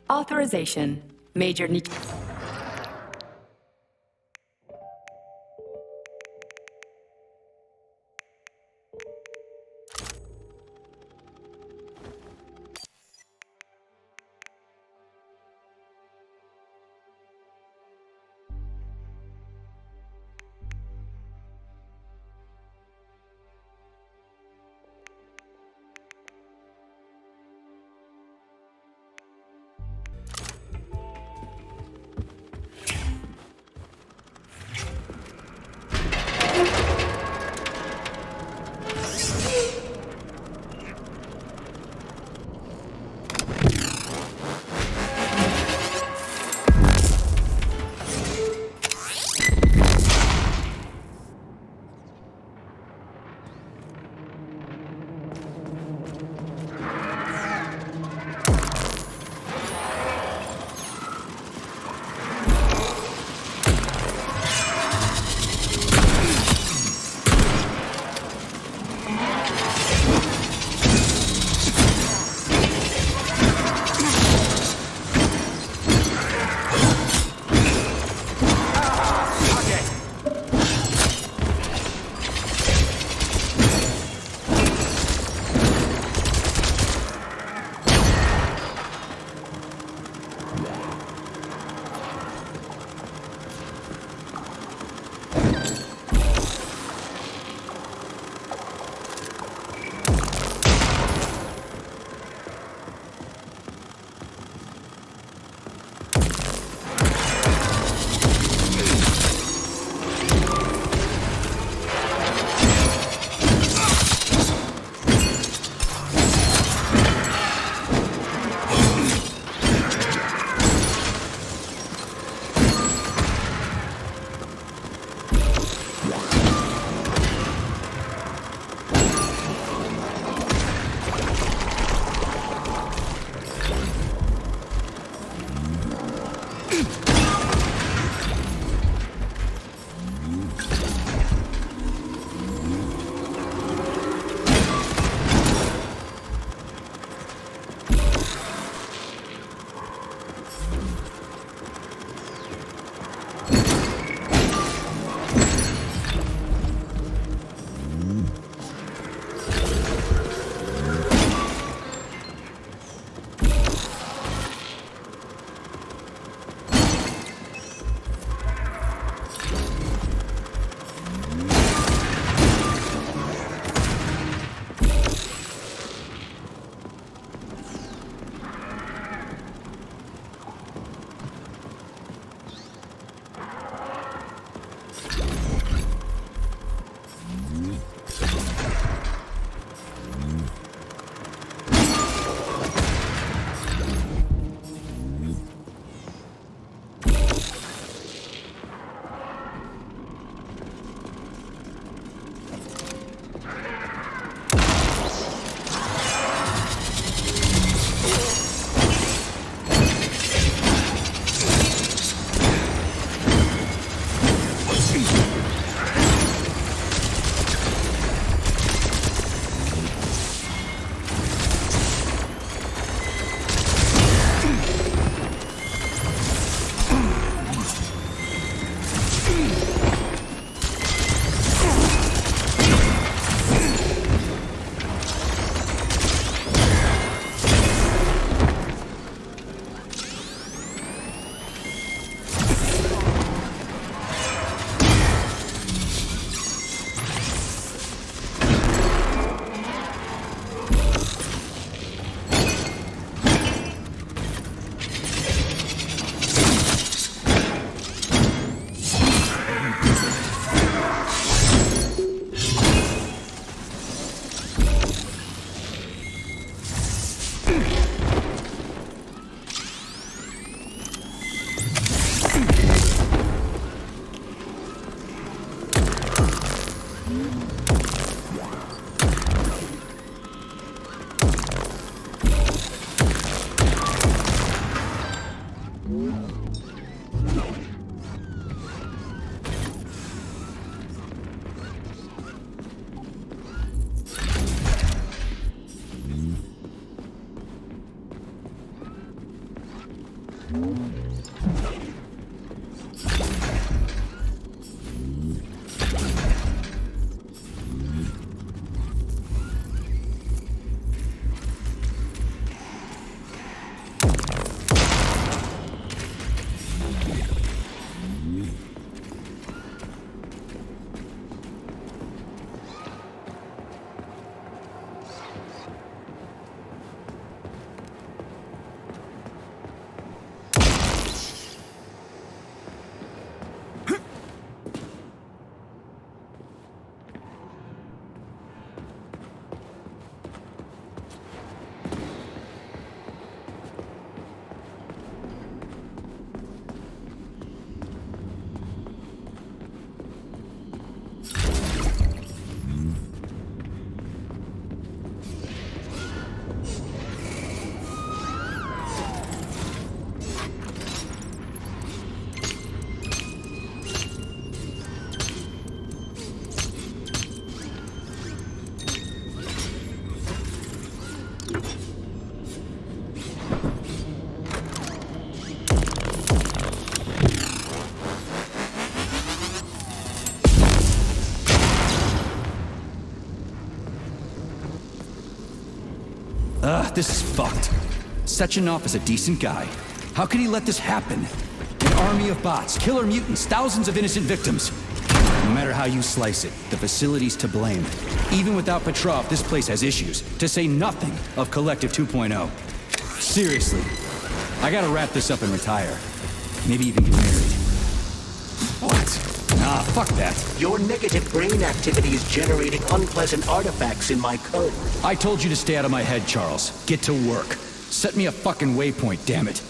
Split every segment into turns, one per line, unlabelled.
Authorization. Major need.
This is fucked. Sechenov is a decent guy. How could he let this happen? An army of bots, killer mutants, thousands of innocent victims. No matter how you slice it, the facility's to blame. Even without Petrov, this place has issues, to say nothing of Collective 2.0. Seriously, I gotta wrap this up and retire. Maybe even get married. What? Nah, fuck that.
Your negative brain activity is generating unpleasant artifacts in my code.
I told you to stay out of my head, Charles. Get to work. Set me a fucking waypoint, damn it.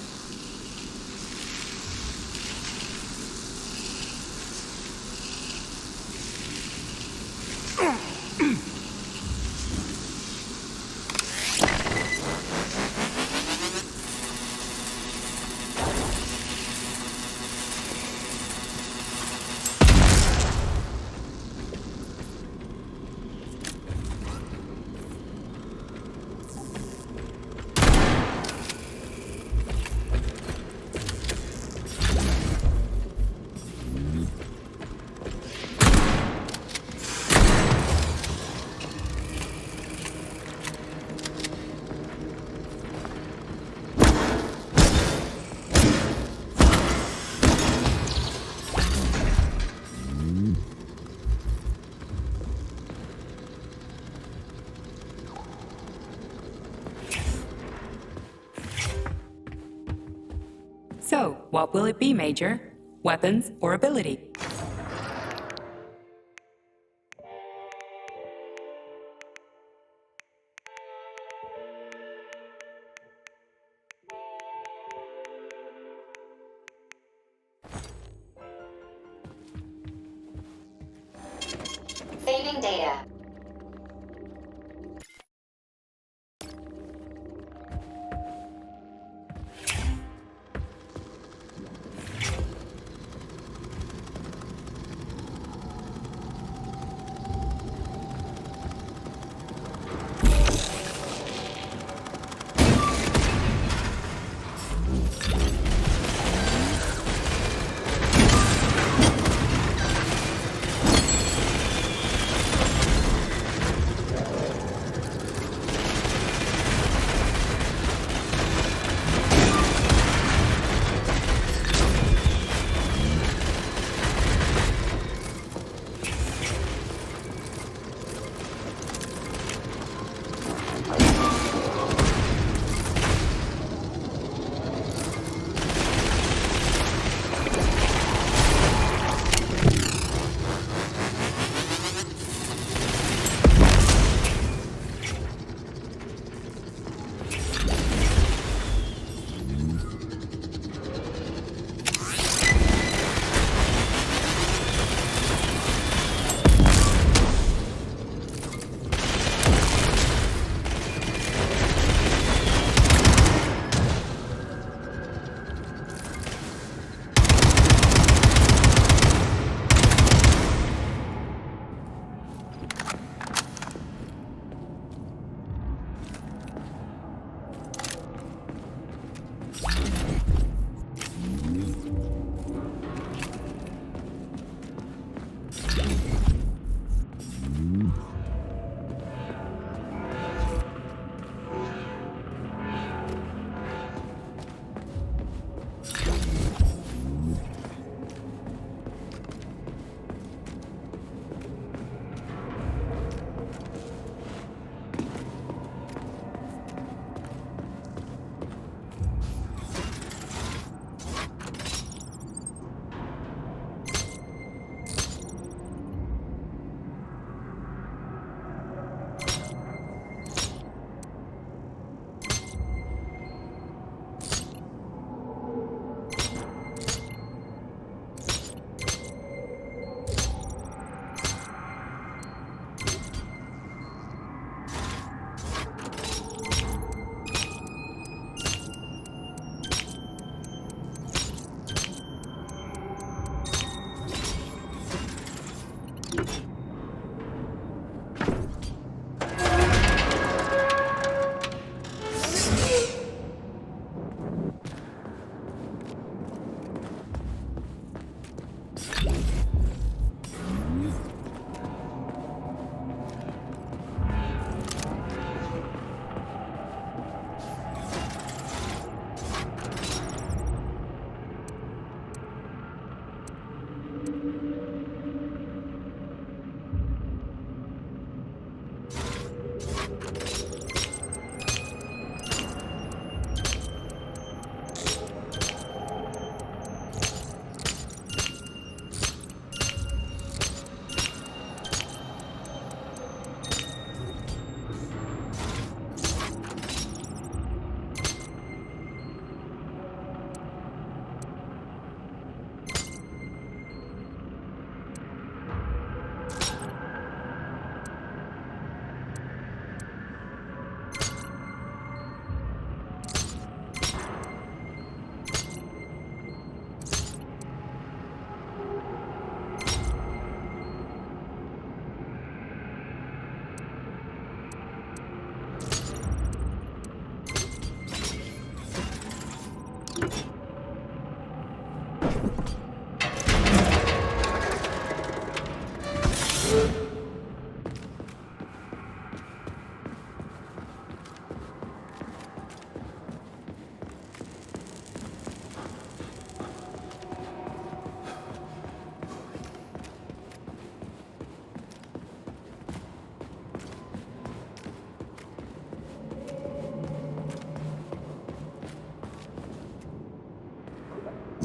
So, what will it be, Major? Weapons or ability?
Saving data.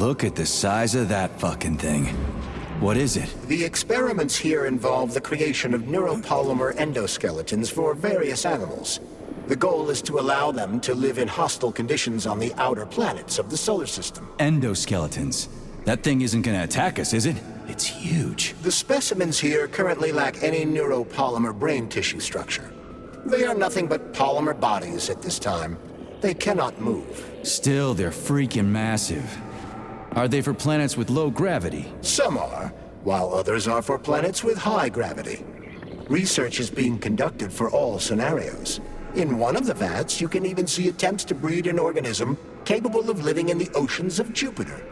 Look at the size of that fucking thing. What is it?
The experiments here involve the creation of neuropolymer endoskeletons for various animals. The goal is to allow them to live in hostile conditions on the outer planets of the solar system.
Endoskeletons. That thing isn't gonna attack us, is it? It's huge.
The specimens here currently lack any neuropolymer brain tissue structure. They are nothing but polymer bodies at this time. They cannot move.
Still, they're freaking massive. Are they for planets with low gravity?
Some are, while others are for planets with high gravity. Research is being conducted for all scenarios. In one of the vats, you can even see attempts to breed an organism capable of living in the oceans of Jupiter.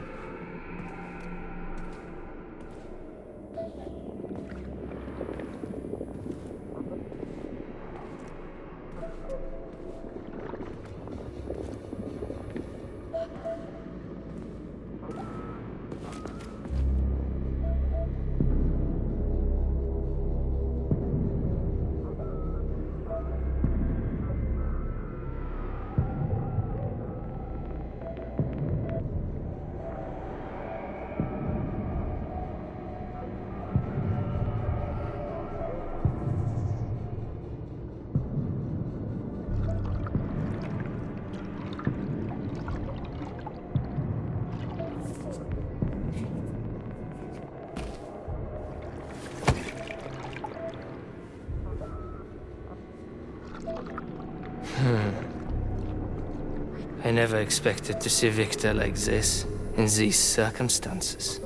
I never expected to see Victor like this, in these circumstances.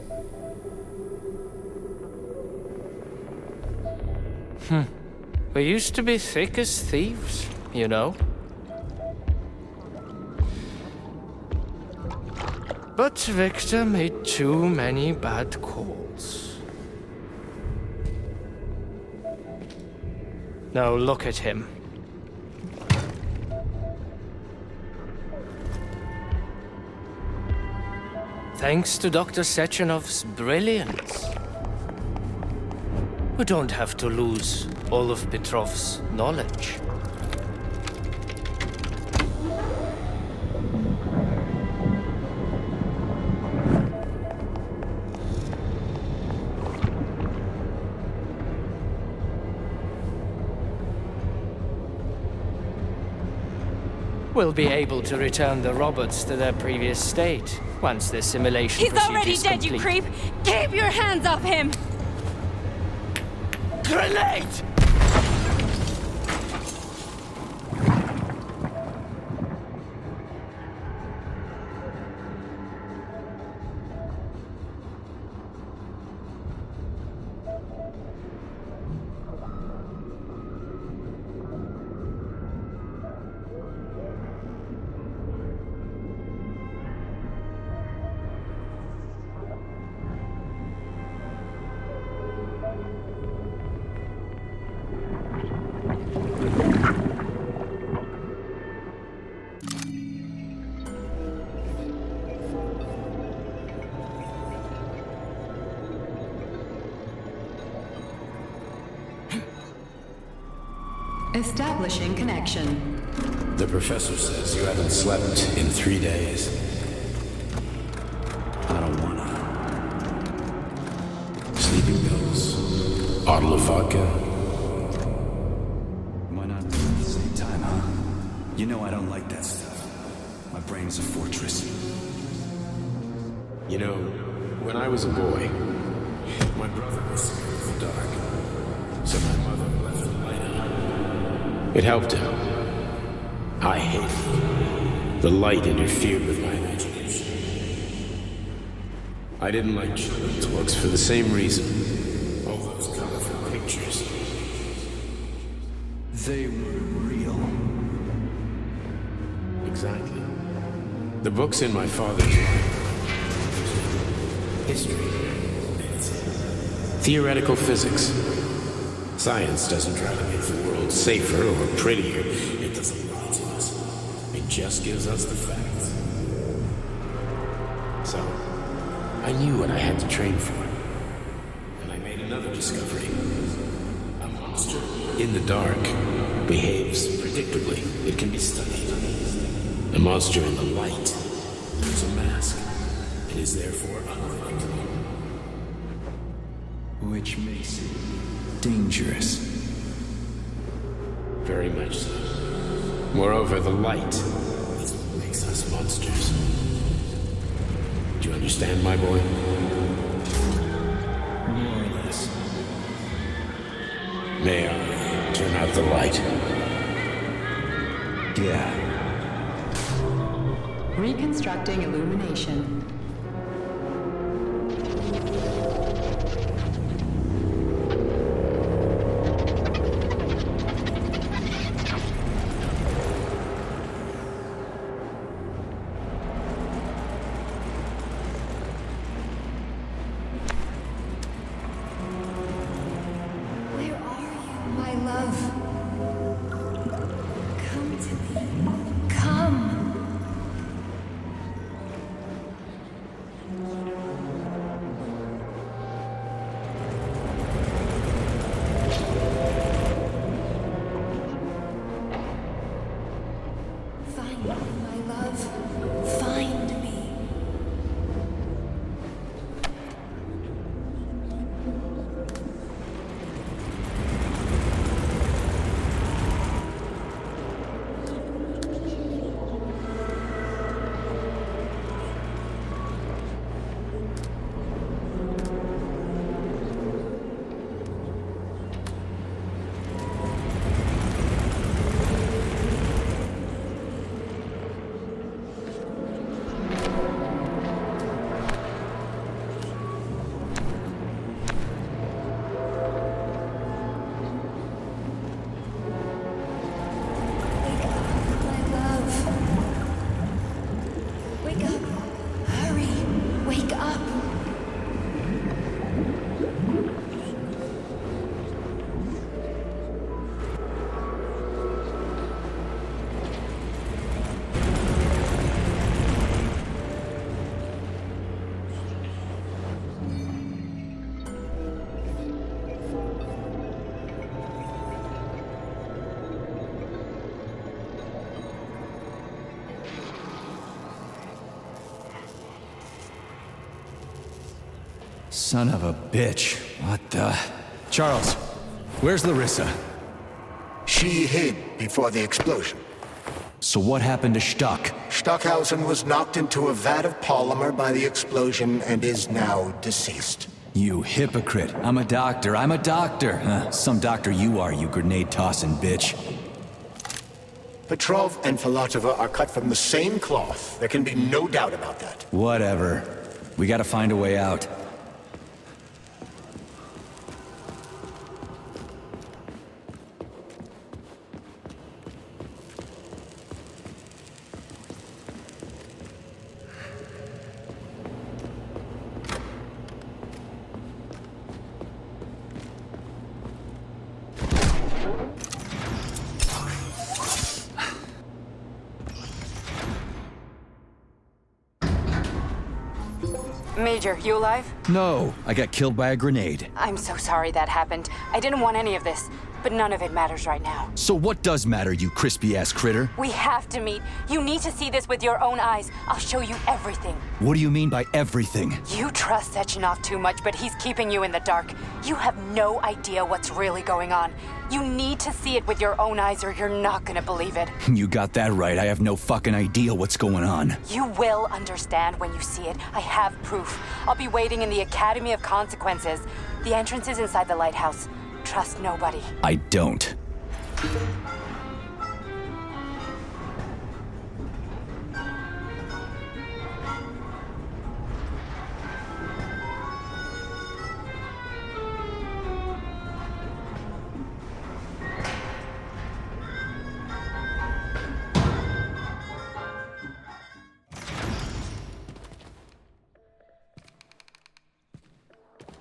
We used to be thick as thieves, you know? But Victor made too many bad calls. Now look at him. Thanks to Dr. Sechenov's brilliance, we don't have to lose all of Petrov's knowledge. We'll be able to return the robots to their previous state once the simulation
He's already dead, you creep! Keep your hands off him!
Grenade!
Establishing connection.
The professor says you haven't slept in 3 days. I don't wanna. Sleeping pills. Bottle of vodka.
Why not at the same time, huh? You know I don't like that stuff. My brain's a fortress.
You know, when I was a boy, my brother was scared of the dark. So my mother left the light on. It helped him. I hated it. The light interfered with my imagination. I didn't like children's books for the same reason. All those colorful pictures.
They were real.
Exactly. The books in my father's library. History. Theoretical physics. Science doesn't try to make the world safer or prettier. It doesn't lie to us. It just gives us the facts. So, I knew what I had to train for. And I made another discovery. A monster in the dark behaves predictably. It can be studied. A monster in the light. There's a mask. It is therefore unpredictable.
Which makes it dangerous.
Very much so. Moreover, the light is what makes us monsters. Do you understand, my boy?
More or less.
May I turn out the light?
Yeah.
Reconstructing illumination.
Where are you, my love? Come to me. Come. Find me, my love. Find me. Wake up, my love. Wake up. Hurry. Wake up.
Son of a bitch. What the... Charles, where's Larissa?
She hid before the explosion.
So what happened to Stuck?
Stockhausen was knocked into a vat of polymer by the explosion and is now deceased.
You hypocrite. I'm a doctor. I'm a doctor. Some doctor you are, you grenade-tossing bitch.
Petrov and Filatova are cut from the same cloth. There can be no doubt about that.
Whatever. We gotta find a way out.
Major, you alive?
No, I got killed by a grenade.
I'm so sorry that happened. I didn't want any of this, but none of it matters right now.
So what does matter, you crispy-ass critter?
We have to meet. You need to see this with your own eyes. I'll show you everything.
What do you mean by everything?
You trust Sechenov too much, but he's keeping you in the dark. You have no idea what's really going on. You need to see it with your own eyes or you're not gonna believe it.
You got that right. I have no fucking idea what's going on.
You will understand when you see it. I have proof. I'll be waiting in the Academy of Consequences. The entrance is inside the lighthouse. Trust nobody.
I don't.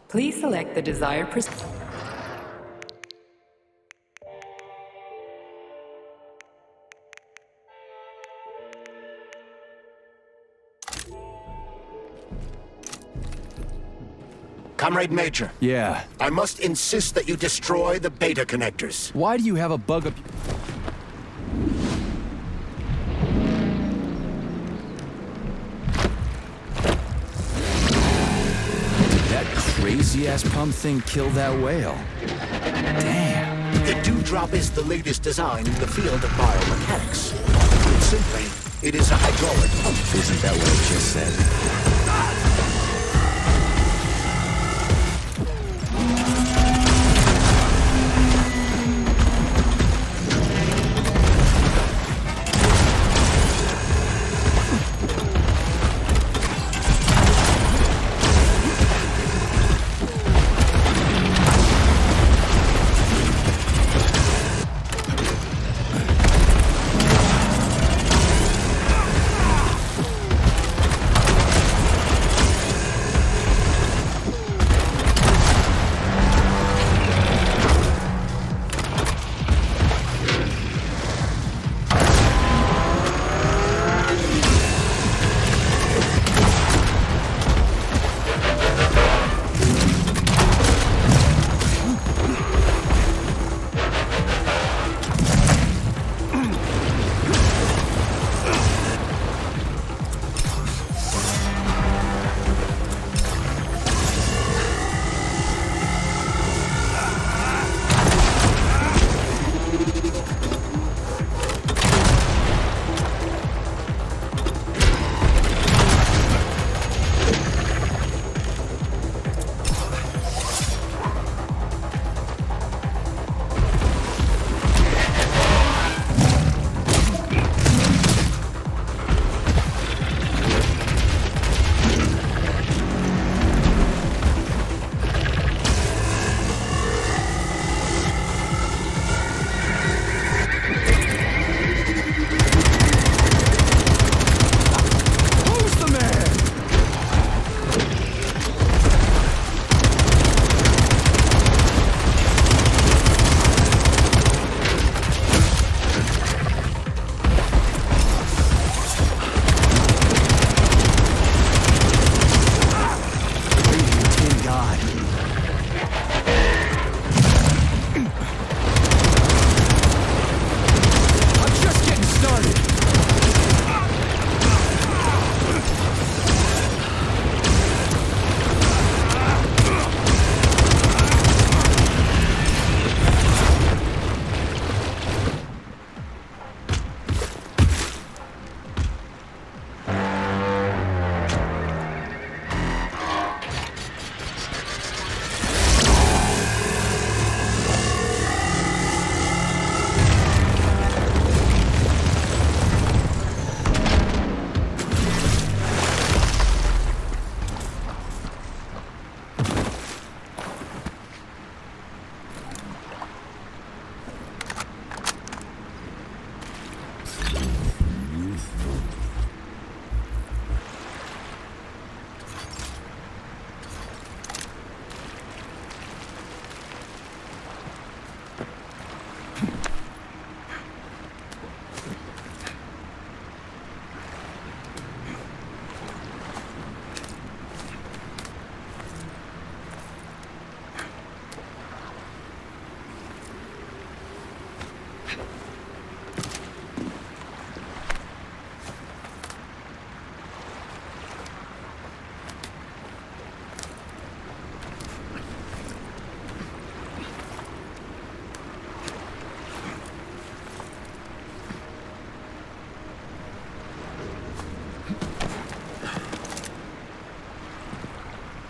Please select the desired
Comrade Major.
Yeah.
I must insist that you destroy the beta connectors.
Why do you have a bug up... crazy-ass pump thing killed that whale. Damn.
The Dewdrop is the latest design in the field of biomechanics. Put simply, it is a hydraulic pump.
Isn't that what I just said?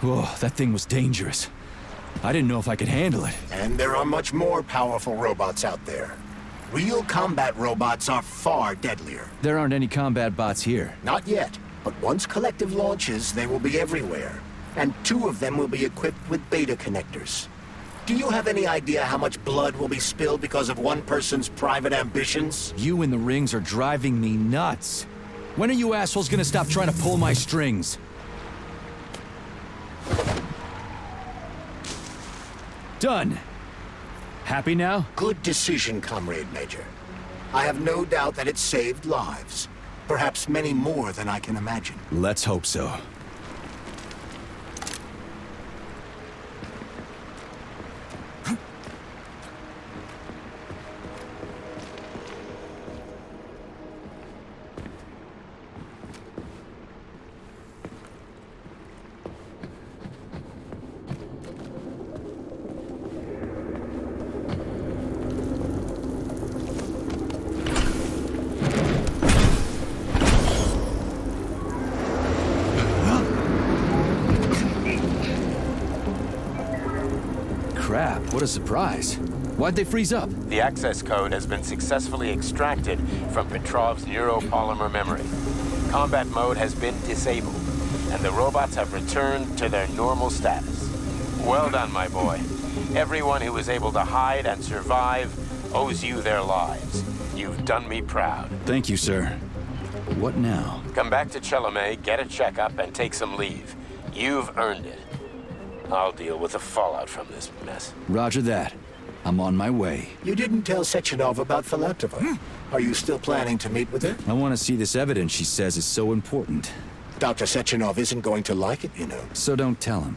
Whoa, that thing was dangerous. I didn't know if I could handle it.
And there are much more powerful robots out there. Real combat robots are far deadlier.
There aren't any combat bots here.
Not yet, but once Collective launches, they will be everywhere. And 2 of them will be equipped with beta connectors. Do you have any idea how much blood will be spilled because of one person's private ambitions?
You in the rings are driving me nuts. When are you assholes gonna stop trying to pull my strings? Done. Happy now?
Good decision, Comrade Major. I have no doubt that it saved lives. Perhaps many more than I can imagine.
Let's hope so. What a surprise. Why'd they freeze up?
The access code has been successfully extracted from Petrov's neuropolymer memory. Combat mode has been disabled, and the robots have returned to their normal status. Well done, my boy. Everyone who was able to hide and survive owes you their lives. You've done me proud.
Thank you, sir. What now?
Come back to Chalamet, get a checkup, and take some leave. You've earned it. I'll deal with the fallout from this mess.
Roger that. I'm on my way.
You didn't tell Sechenov about Filatova. Are you still planning to meet with her?
I want to see this evidence she says is so important.
Dr. Sechenov isn't going to like it, you know.
So don't tell him.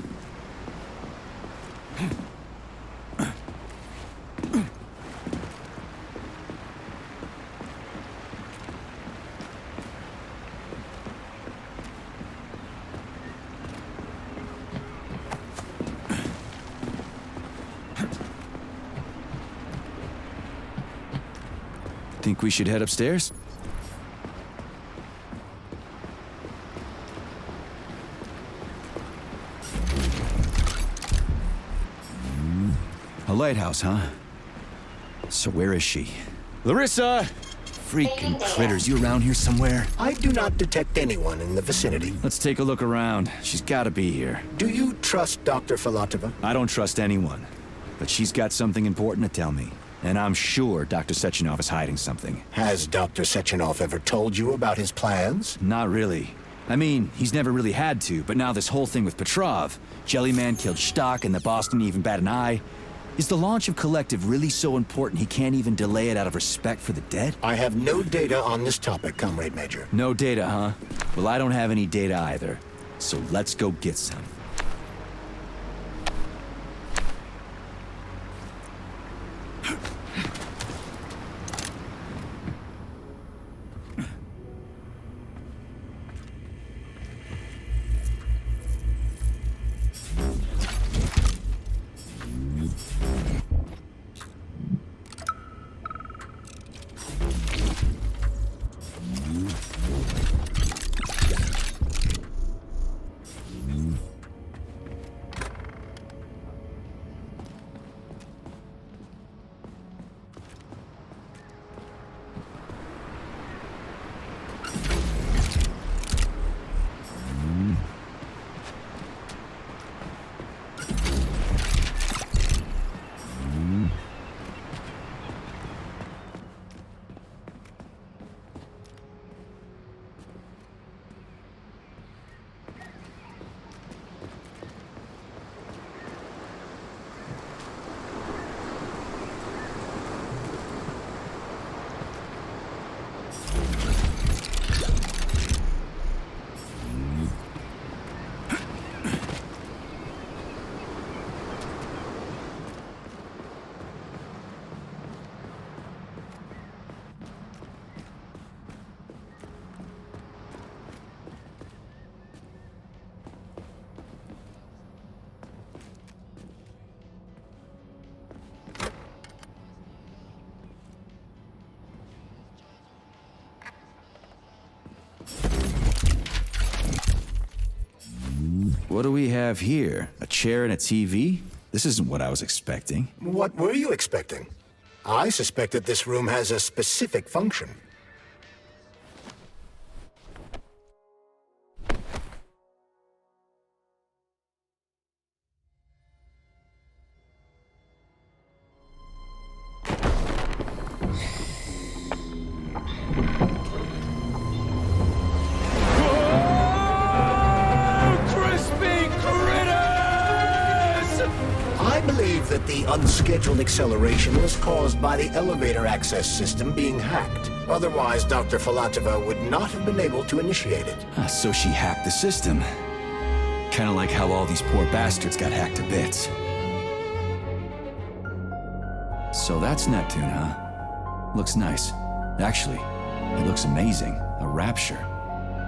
Think we should head upstairs? A lighthouse, huh? So where is she? Larissa! Freaking critters, you around here somewhere?
I do not detect anyone in the vicinity.
Let's take a look around. She's gotta be here.
Do you trust Dr. Filatova?
I don't trust anyone. But she's got something important to tell me. And I'm sure Dr. Sechenov is hiding something.
Has Dr. Sechenov ever told you about his plans?
Not really. I mean, he's never really had to, but now this whole thing with Petrov, Jellyman killed Stock and the boss didn't even bat an eye. Is the launch of Collective really so important he can't even delay it out of respect for the dead?
I have no data on this topic, Comrade Major.
No data, huh? Well, I don't have any data either. So let's go get some. What do we have here? A chair and a TV? This isn't what I was expecting.
What were you expecting? I suspect that this room has a specific function. Unscheduled acceleration was caused by the elevator access system being hacked. Otherwise, Dr. Filatova would not have been able to initiate it.
So she hacked the system. Kinda like how all these poor bastards got hacked to bits. So that's Neptune, huh? Looks nice. Actually, it looks amazing. A rapture.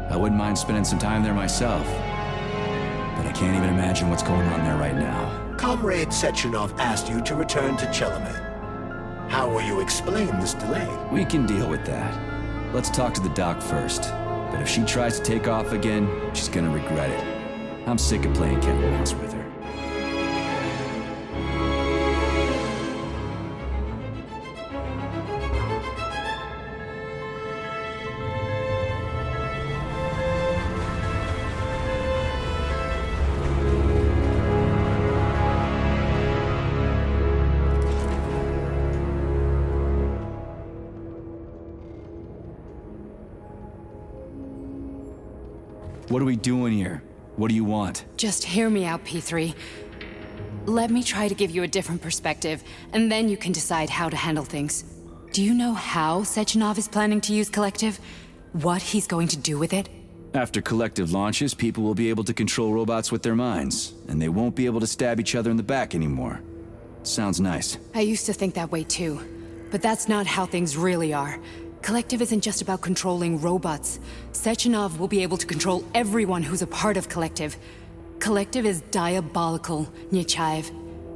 I wouldn't mind spending some time there myself. But I can't even imagine what's going on there right now.
Comrade Sechenov asked you to return to Chalamet. How will you explain this delay?
We can deal with that. Let's talk to the doc first. But if she tries to take off again, she's gonna regret it. I'm sick of playing cat and mouse with her. What are we doing here? What do you want?
Just hear me out, P3. Let me try to give you a different perspective, and then you can decide how to handle things. Do you know how Sechenov is planning to use Collective? What he's going to do with it?
After Collective launches, people will be able to control robots with their minds, and they won't be able to stab each other in the back anymore. Sounds nice.
I used to think that way too, but that's not how things really are. Collective isn't just about controlling robots. Sechenov will be able to control everyone who's a part of Collective. Collective is diabolical, Nechayev.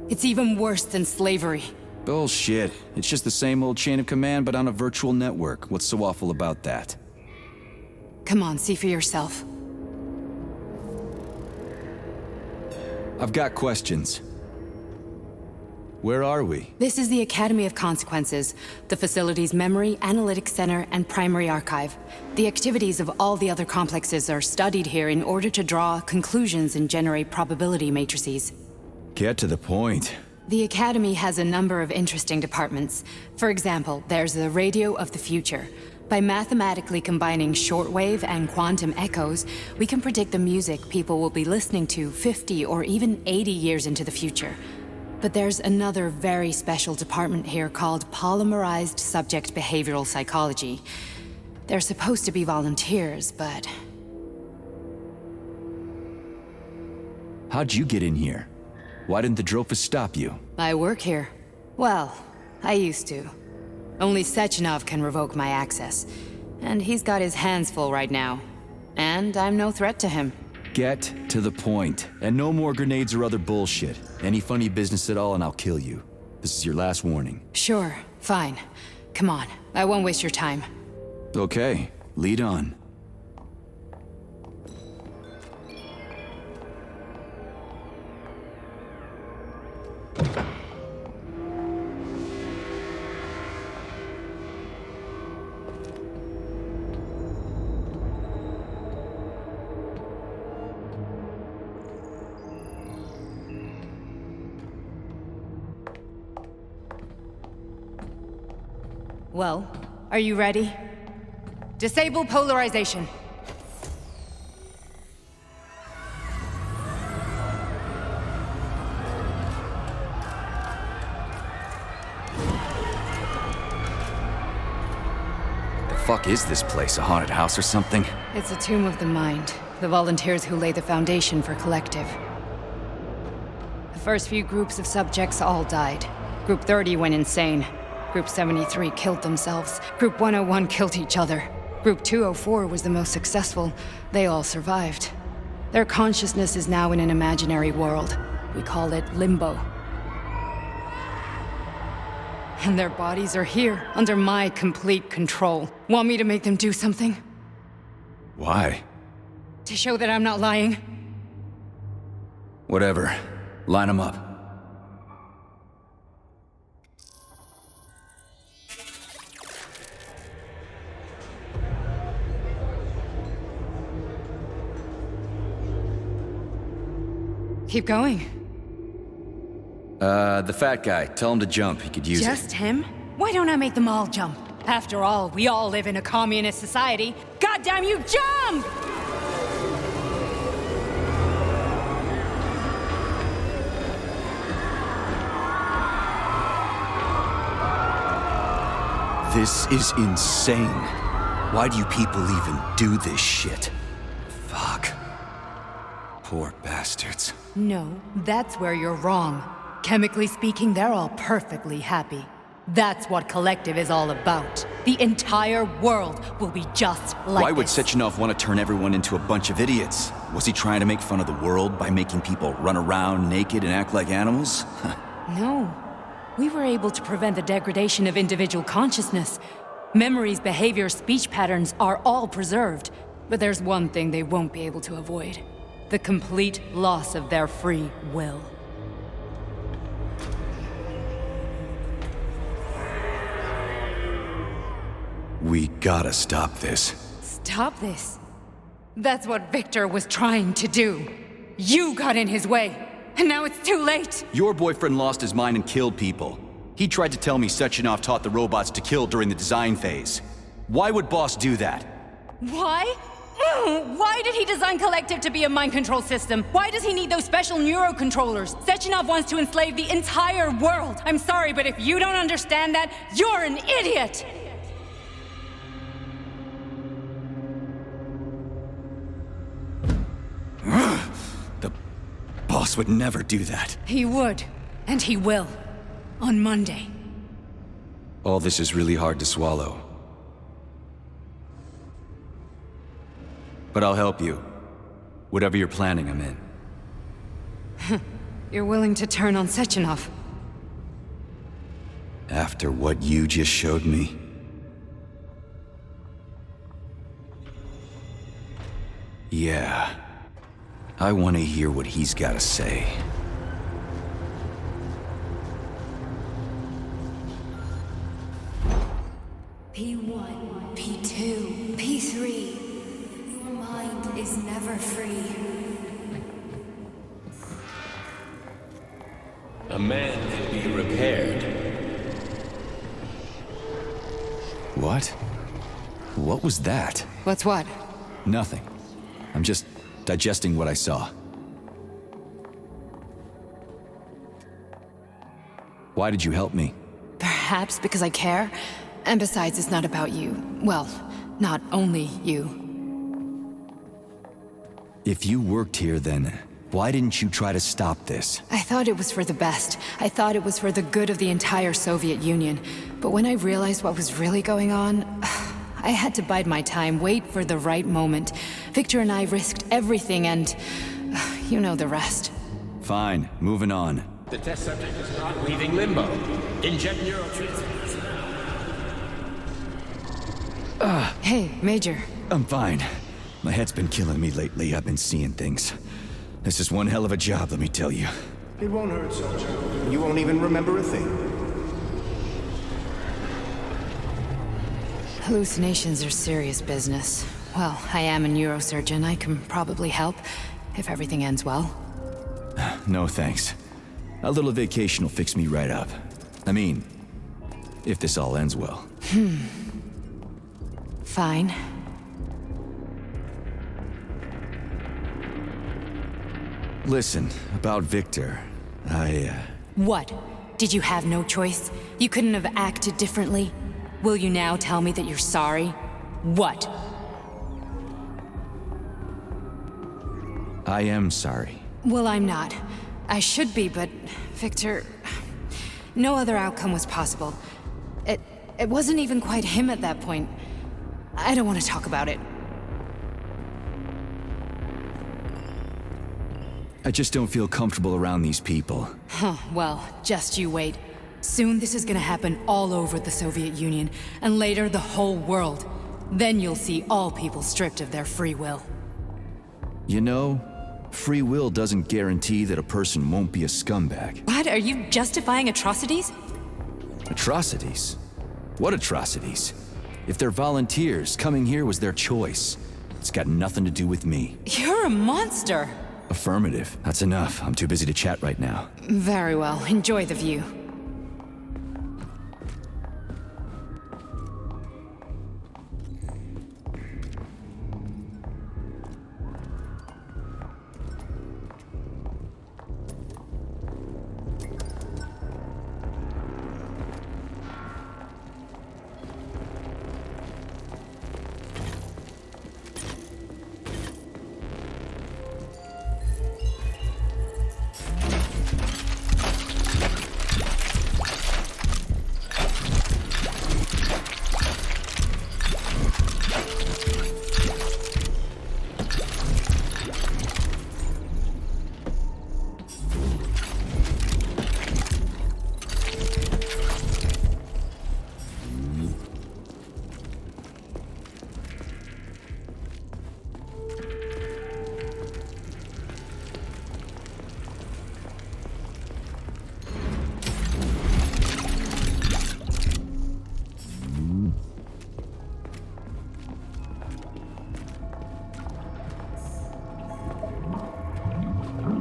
It's even worse than slavery.
Bullshit. It's just the same old chain of command, but on a virtual network. What's so awful about that?
Come on, see for yourself.
I've got questions. Where are we?
This is the Academy of Consequences, the facility's memory, analytics center, and primary archive. The activities of all the other complexes are studied here in order to draw conclusions and generate probability matrices.
Get to the point.
The Academy has a number of interesting departments. For example, there's the Radio of the Future. By mathematically combining shortwave and quantum echoes, we can predict the music people will be listening to 50 or even 80 years into the future. But there's another very special department here called Polymerized Subject Behavioral Psychology. They're supposed to be volunteers, but...
How'd you get in here? Why didn't the Drofus stop you?
I work here. Well, I used to. Only Sechenov can revoke my access. And he's got his hands full right now. And I'm no threat to him.
Get to the point. And no more grenades or other bullshit. Any funny business at all and I'll kill you. This is your last warning.
Sure, fine. Come on, I won't waste your time.
Okay, lead on.
Well, are you ready? Disable polarization.
The fuck is this place? A haunted house or something?
It's a tomb of the mind. The volunteers who lay the foundation for Collective. The first few groups of subjects all died. Group 30 went insane. Group 73 killed themselves. Group 101 killed each other. Group 204 was the most successful. They all survived. Their consciousness is now in an imaginary world. We call it Limbo. And their bodies are here, under my complete control. Want me to make them do something?
Why?
To show that I'm not lying?
Whatever. Line them up.
Keep going.
The fat guy. Tell him to jump. He could use it.
Just him? Why don't I make them all jump? After all, we all live in a communist society. Goddamn you, jump!
This is insane. Why do you people even do this shit? Fuck. Poor bastards.
No, that's where you're wrong. Chemically speaking, they're all perfectly happy. That's what Collective is all about. The entire world will be just like
Why would
this.
Sechenov want to turn everyone into a bunch of idiots? Was he trying to make fun of the world by making people run around naked and act like animals?
No. We were able to prevent the degradation of individual consciousness. Memories, behavior, speech patterns are all preserved. But there's one thing they won't be able to avoid. The complete loss of their free will.
We gotta stop this.
Stop this. That's what Victor was trying to do. You got in his way, and now it's too late.
Your boyfriend lost his mind and killed people. He tried to tell me Sechenov taught the robots to kill during the design phase. Why would Boss do that?
Why? Why did he design Collective to be a mind control system? Why does he need those special neurocontrollers? Sechenov wants to enslave the entire world. I'm sorry, but if you don't understand that, you're an idiot!
The boss would never do that.
He would. And he will. On Monday.
All this is really hard to swallow. But I'll help you. Whatever you're planning, I'm in.
You're willing to turn on Sechenov?
After what you just showed me? Yeah. I want to hear what he's got to say.
P1, P2, P3. Your mind is never free.
A man can be repaired.
What? What was that?
What's what?
Nothing. I'm just digesting what I saw. Why did you help me?
Perhaps because I care. And besides, it's not about you. Well, not only you.
If you worked here, then why didn't you try to stop this?
I thought it was for the best. I thought it was for the good of the entire Soviet Union. But when I realized what was really going on, I had to bide my time, wait for the right moment. Victor and I risked everything and... you know the rest.
Fine, moving on.
The test subject is not leaving limbo. Inject neurotransmitters now.
Hey, Major.
I'm fine. My head's been killing me lately. I've been seeing things. This is one hell of a job, let me tell you.
It won't hurt, soldier. You won't even remember a thing.
Hallucinations are serious business. Well, I am a neurosurgeon. I can probably help, if everything ends well.
No thanks. A little vacation will fix me right up. I mean, if this all ends well.
Fine.
Listen, about Victor,
What? Did you have no choice? You couldn't have acted differently? Will you now tell me that you're sorry? What?
I am sorry.
Well, I'm not. I should be, but Victor... No other outcome was possible. It wasn't even quite him at that point. I don't want to talk about it.
I just don't feel comfortable around these people.
Huh, well, just you wait. Soon this is gonna happen all over the Soviet Union, and later the whole world. Then you'll see all people stripped of their free will.
You know, free will doesn't guarantee that a person won't be a scumbag.
What? Are you justifying atrocities?
Atrocities? What atrocities? If they're volunteers, coming here was their choice. It's got nothing to do with me.
You're a monster!
Affirmative. That's enough. I'm too busy to chat right now.
Very well. Enjoy the view.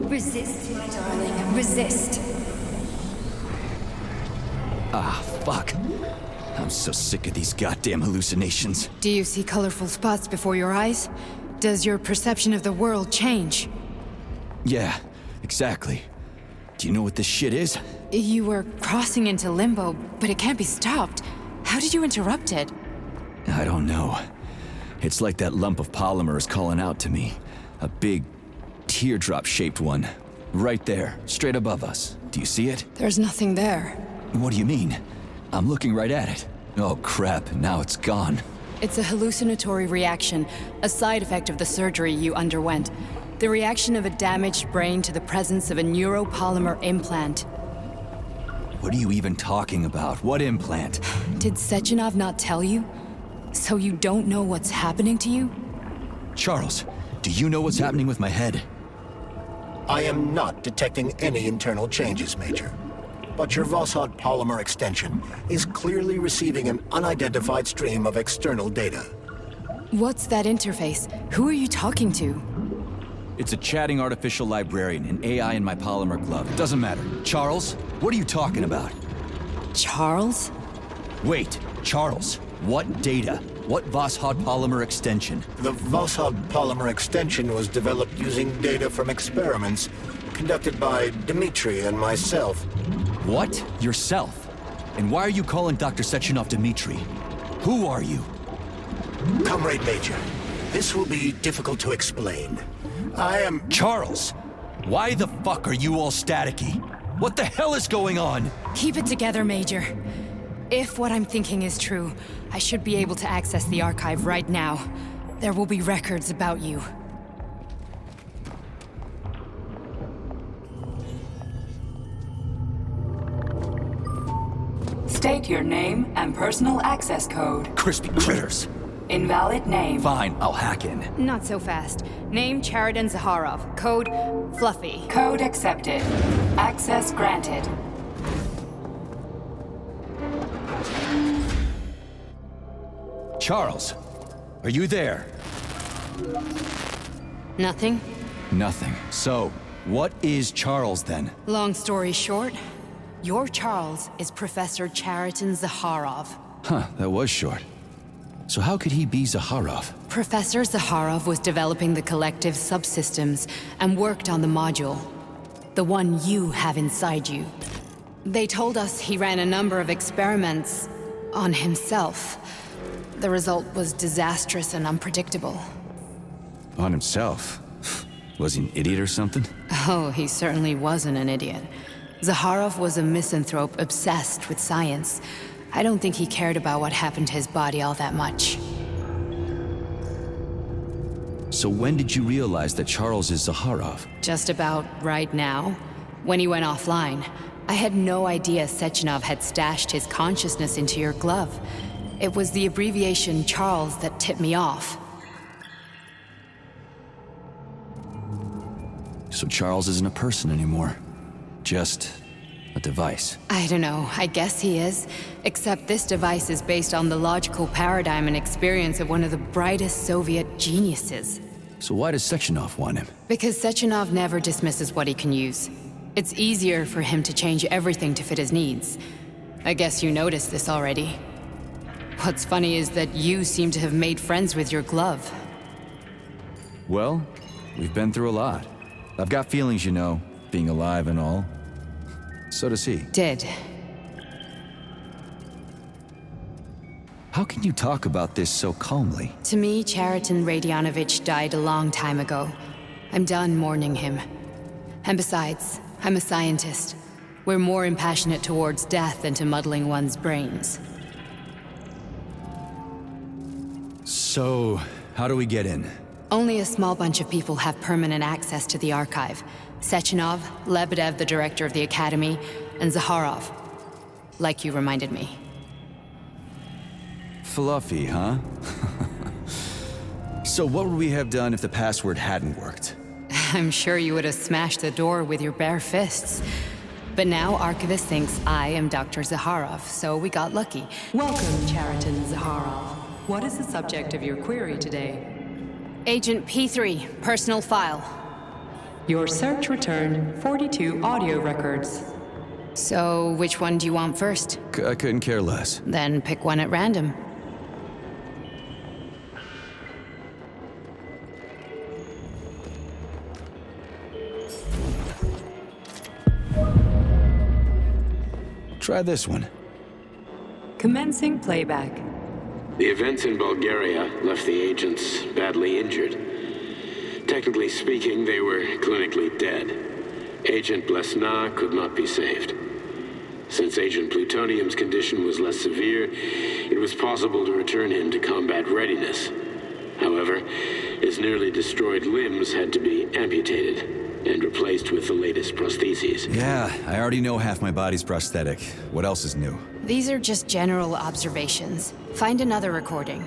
Resist, my darling. Resist.
Ah, fuck. I'm so sick of these goddamn hallucinations.
Do you see colorful spots before your eyes? Does your perception of the world change?
Yeah, exactly. Do you know what this shit is?
You were crossing into limbo, but it can't be stopped. How did you interrupt it?
I don't know. It's like that lump of polymer is calling out to me. A big, teardrop-shaped one. Right there, straight above us. Do you see it?
There's nothing there.
What do you mean? I'm looking right at it. Oh crap, now it's gone.
It's a hallucinatory reaction, a side effect of the surgery you underwent. The reaction of a damaged brain to the presence of a neuropolymer implant.
What are you even talking about? What implant?
Did Sechenov not tell you? So you don't know what's happening to you?
Charles, do you know what's happening with my head?
I am not detecting any internal changes, Major. But your Voskhod polymer extension is clearly receiving an unidentified stream of external data.
What's that interface? Who are you talking to?
It's a chatting artificial librarian, an AI in my polymer glove. Doesn't matter. Charles, what are you talking about?
Charles?
Wait, Charles, what data? What Voskhod polymer extension?
The Voskhod polymer extension was developed using data from experiments conducted by Dmitri and myself.
What? Yourself? And why are you calling Dr. Sechenov Dmitri? Who are you?
Comrade Major, this will be difficult to explain. I am...
Charles! Why the fuck are you all staticky? What the hell is going on?
Keep it together, Major. If what I'm thinking is true, I should be able to access the archive right now. There will be records about you.
State your name and personal access code.
Crispy critters.
Invalid name.
Fine, I'll hack in.
Not so fast. Name Cheriton Zaharov. Code Fluffy.
Code accepted. Access granted.
Charles, are you there?
Nothing?
Nothing. So, what is Charles then?
Long story short, your Charles is Professor Cheriton Zaharov.
Huh, that was short. So how could he be Zaharov?
Professor Zaharov was developing the collective subsystems and worked on the module. The one you have inside you. They told us he ran a number of experiments on himself. The result was disastrous and unpredictable.
On himself? Was he an idiot or something?
Oh, he certainly wasn't an idiot. Zaharov was a misanthrope obsessed with science. I don't think he cared about what happened to his body all that much.
So when did you realize that Charles is Zaharov?
Just about right now. When he went offline. I had no idea Sechenov had stashed his consciousness into your glove. It was the abbreviation Charles that tipped me off.
So Charles isn't a person anymore. Just a device.
I don't know, I guess he is. Except this device is based on the logical paradigm and experience of one of the brightest Soviet geniuses.
So why does Sechenov want him?
Because Sechenov never dismisses what he can use. It's easier for him to change everything to fit his needs. I guess you noticed this already. What's funny is that you seem to have made friends with your glove.
Well, we've been through a lot. I've got feelings, you know, being alive and all. So does he.
Did.
How can you talk about this so calmly?
To me, Cheriton Radionovich died a long time ago. I'm done mourning him. And besides, I'm a scientist. We're more impassionate towards death than to muddling one's brains.
So, how do we get in?
Only a small bunch of people have permanent access to the archive. Sechenov, Lebedev, the director of the Academy, and Zaharov. Like you reminded me.
Fluffy, huh? So what would we have done if the password hadn't worked?
I'm sure you would have smashed the door with your bare fists. But now Archivist thinks I am Dr. Zaharov, so we got lucky.
Welcome, Cheriton Zaharov. What is the subject of your query today?
Agent P3, personal file.
Your search returned 42 audio records.
So, which one do you want first?
I couldn't care less.
Then pick one at random.
Try this one.
Commencing playback.
The events in Bulgaria left the agents badly injured. Technically speaking, they were clinically dead. Agent Blesna could not be saved. Since Agent Plutonium's condition was less severe, it was possible to return him to combat readiness. However, his nearly destroyed limbs had to be amputated and replaced with the latest prostheses.
Yeah, I already know half my body's prosthetic. What else is new?
These are just general observations. Find another recording.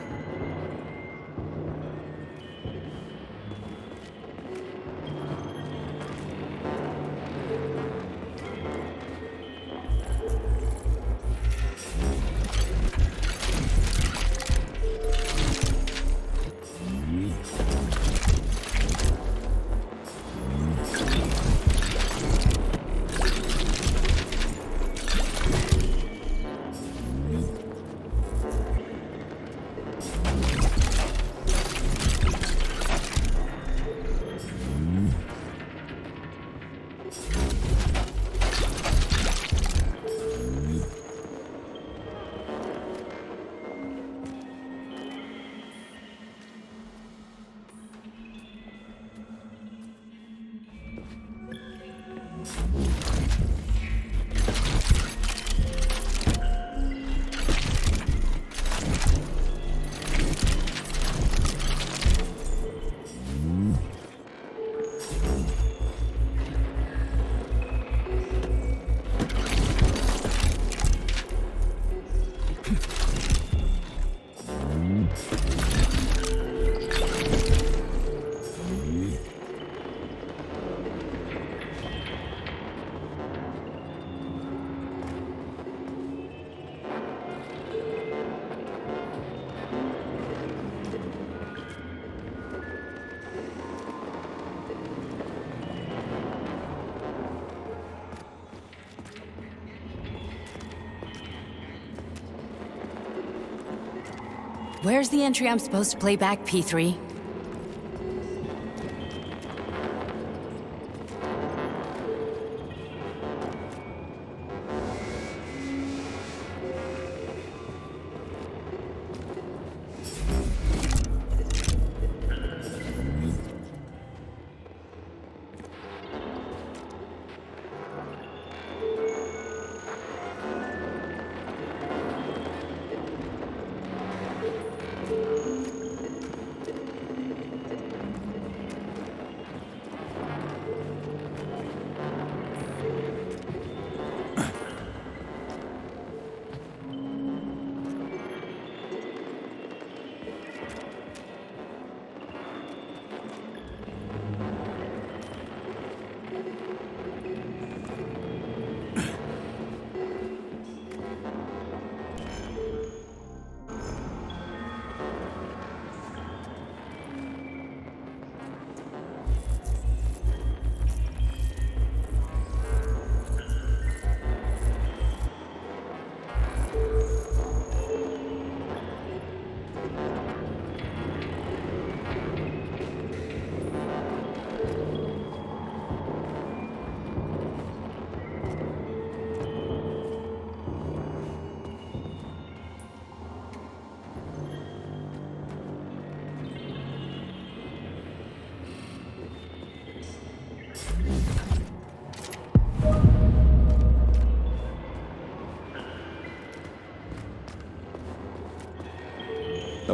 Where's the entry I'm supposed to play back, P3?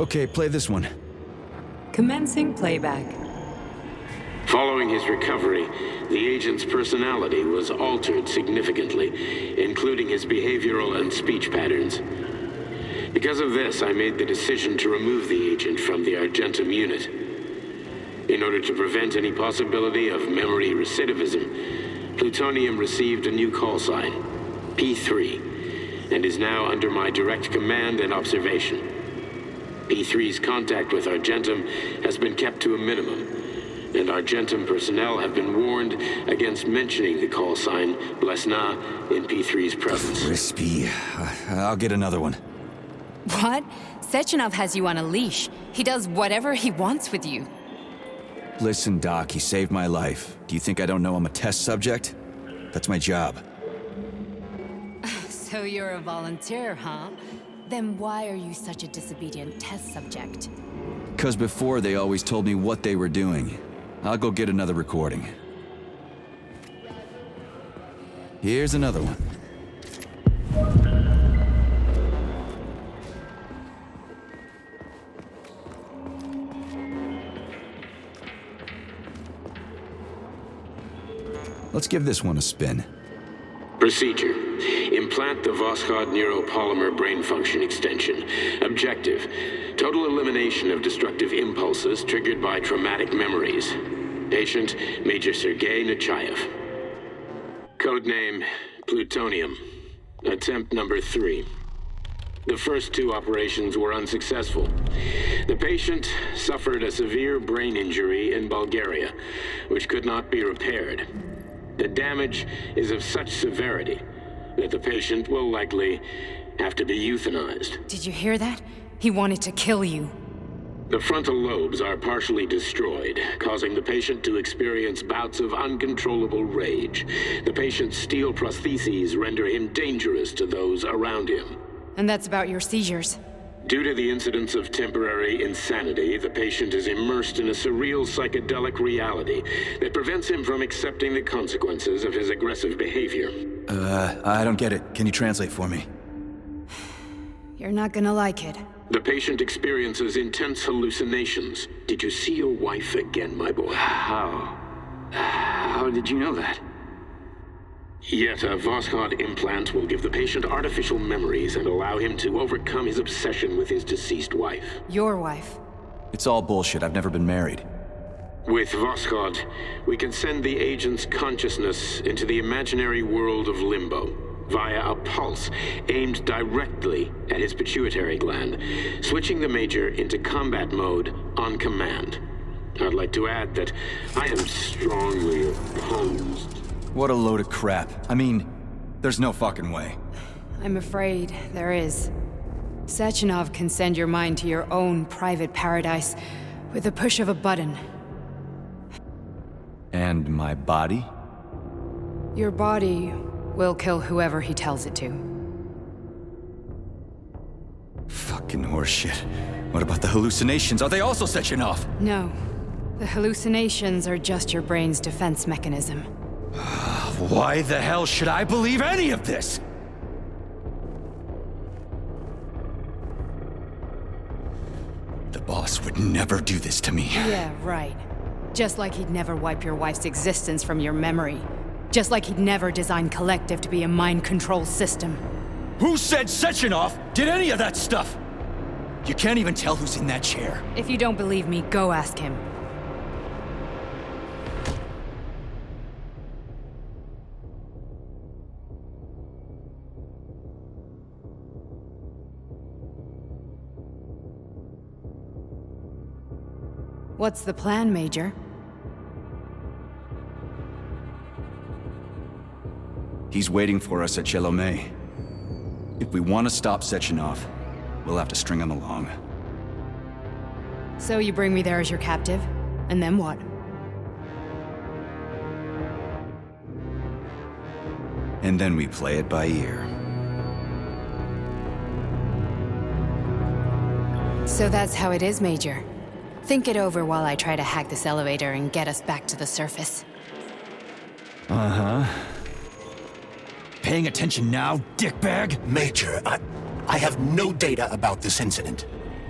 Okay, play this one.
Commencing playback.
Following his recovery, the agent's personality was altered significantly, including his behavioral and speech patterns. Because of this, I made the decision to remove the agent from the Argentum unit. In order to prevent any possibility of memory recidivism, Plutonium received a new call sign, P3, and is now under my direct command and observation. P3's contact with Argentum has been kept to a minimum, and Argentum personnel have been warned against mentioning the call sign Blesna in P3's presence.
Crispy. I'll get another one.
What? Sechenov has you on a leash. He does whatever he wants with you.
Listen, Doc, he saved my life. Do you think I don't know I'm a test subject? That's my job.
So you're a volunteer, huh? Then why are you such a disobedient test subject?
'Cause before they always told me what they were doing. I'll go get another recording. Here's another one. Let's give this one a spin.
Procedure. Implant the Voskhod neuropolymer brain function extension. Objective. Total elimination of destructive impulses triggered by traumatic memories. Patient, Major Sergei Nechayev. Codename, Plutonium. Attempt number 3. The first 2 operations were unsuccessful. The patient suffered a severe brain injury in Bulgaria, which could not be repaired. The damage is of such severity that the patient will likely have to be euthanized.
Did you hear that? He wanted to kill you.
The frontal lobes are partially destroyed, causing the patient to experience bouts of uncontrollable rage. The patient's steel prostheses render him dangerous to those around him.
And that's about your seizures.
Due to the incidence of temporary insanity, the patient is immersed in a surreal psychedelic reality that prevents him from accepting the consequences of his aggressive behavior.
I don't get it. Can you translate for me?
You're not gonna like it.
The patient experiences intense hallucinations. Did you see your wife again, my boy?
How did you know that?
Yet a Voskhod implant will give the patient artificial memories and allow him to overcome his obsession with his deceased wife.
Your wife.
It's all bullshit. I've never been married.
With Voskhod, we can send the agent's consciousness into the imaginary world of limbo via a pulse aimed directly at his pituitary gland, switching the Major into combat mode on command. I'd like to add that I am strongly opposed.
What a load of crap. I mean, there's no fucking way.
I'm afraid there is. Sechenov can send your mind to your own private paradise with the push of a button.
And my body?
Your body will kill whoever he tells it to.
Fucking horseshit. What about the hallucinations? Are they also Sechenov?
No. The hallucinations are just your brain's defense mechanism.
Why the hell should I believe any of this? The boss would never do this to me.
Yeah, right. Just like he'd never wipe your wife's existence from your memory. Just like he'd never design Collective to be a mind control system.
Who said Sechenov did any of that stuff? You can't even tell who's in that chair.
If you don't believe me, go ask him. What's the plan, Major?
He's waiting for us at Chelomey. If we want to stop Sechenov, we'll have to string him along.
So you bring me there as your captive? And then what?
And then we play it by ear.
So that's how it is, Major. Think it over while I try to hack this elevator and get us back to the surface.
Uh-huh. Paying attention now, dickbag?
Major, I have no data about this incident.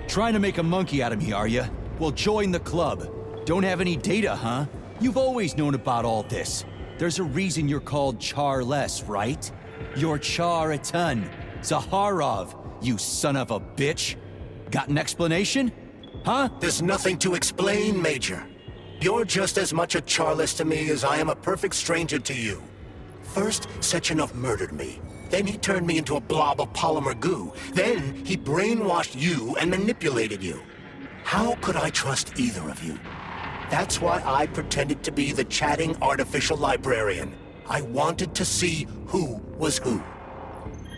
Trying to make a monkey out of me, are you? Well, join the club. Don't have any data, huh? You've always known about all this. There's a reason you're called Charless, right? You're Char-Atan, Zaharov, you son of a bitch. Got an explanation? Huh?
There's nothing to explain, Major. You're just as much a Charless to me as I am a perfect stranger to you. First, Sechenov murdered me. Then he turned me into a blob of polymer goo. Then he brainwashed you and manipulated you. How could I trust either of you? That's why I pretended to be the chatting artificial librarian. I wanted to see who was who.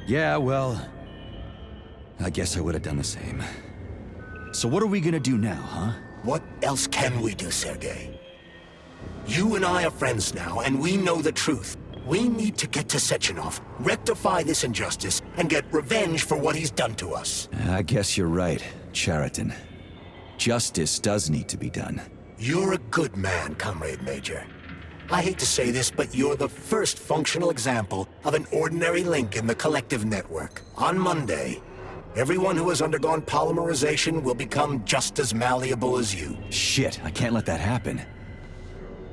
Yeah, well, I guess I would have done the same. So what are we gonna do now, huh?
What else can we do, Sergei? You and I are friends now, and we know the truth. We need to get to Sechenov, rectify this injustice, and get revenge for what he's done to us.
I guess you're right, Chariton. Justice does need to be done.
You're a good man, Comrade Major. I hate to say this, but you're the first functional example of an ordinary link in the collective network. On Monday, everyone who has undergone polymerization will become just as malleable as you.
Shit, I can't let that happen.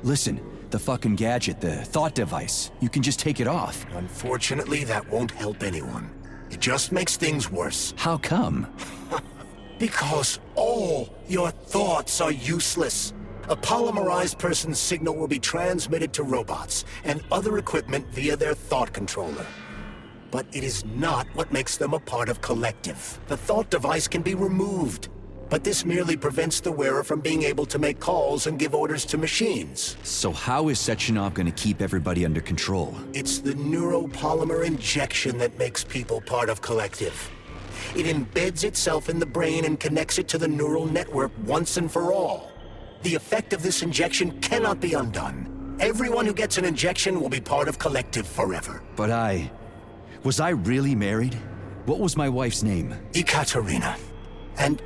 Listen, the fucking gadget, the thought device, you can just take it off.
Unfortunately, that won't help anyone. It just makes things worse.
How come?
Because all your thoughts are useless. A polymerized person's signal will be transmitted to robots and other equipment via their thought controller. But it is not what makes them a part of collective. The thought device can be removed, but this merely prevents the wearer from being able to make calls and give orders to machines.
So how is Sechenov gonna keep everybody under control?
It's the neuropolymer injection that makes people part of collective. It embeds itself in the brain and connects it to the neural network once and for all. The effect of this injection cannot be undone. Everyone who gets an injection will be part of collective forever.
But was I really married? What was my wife's name?
Ekaterina. And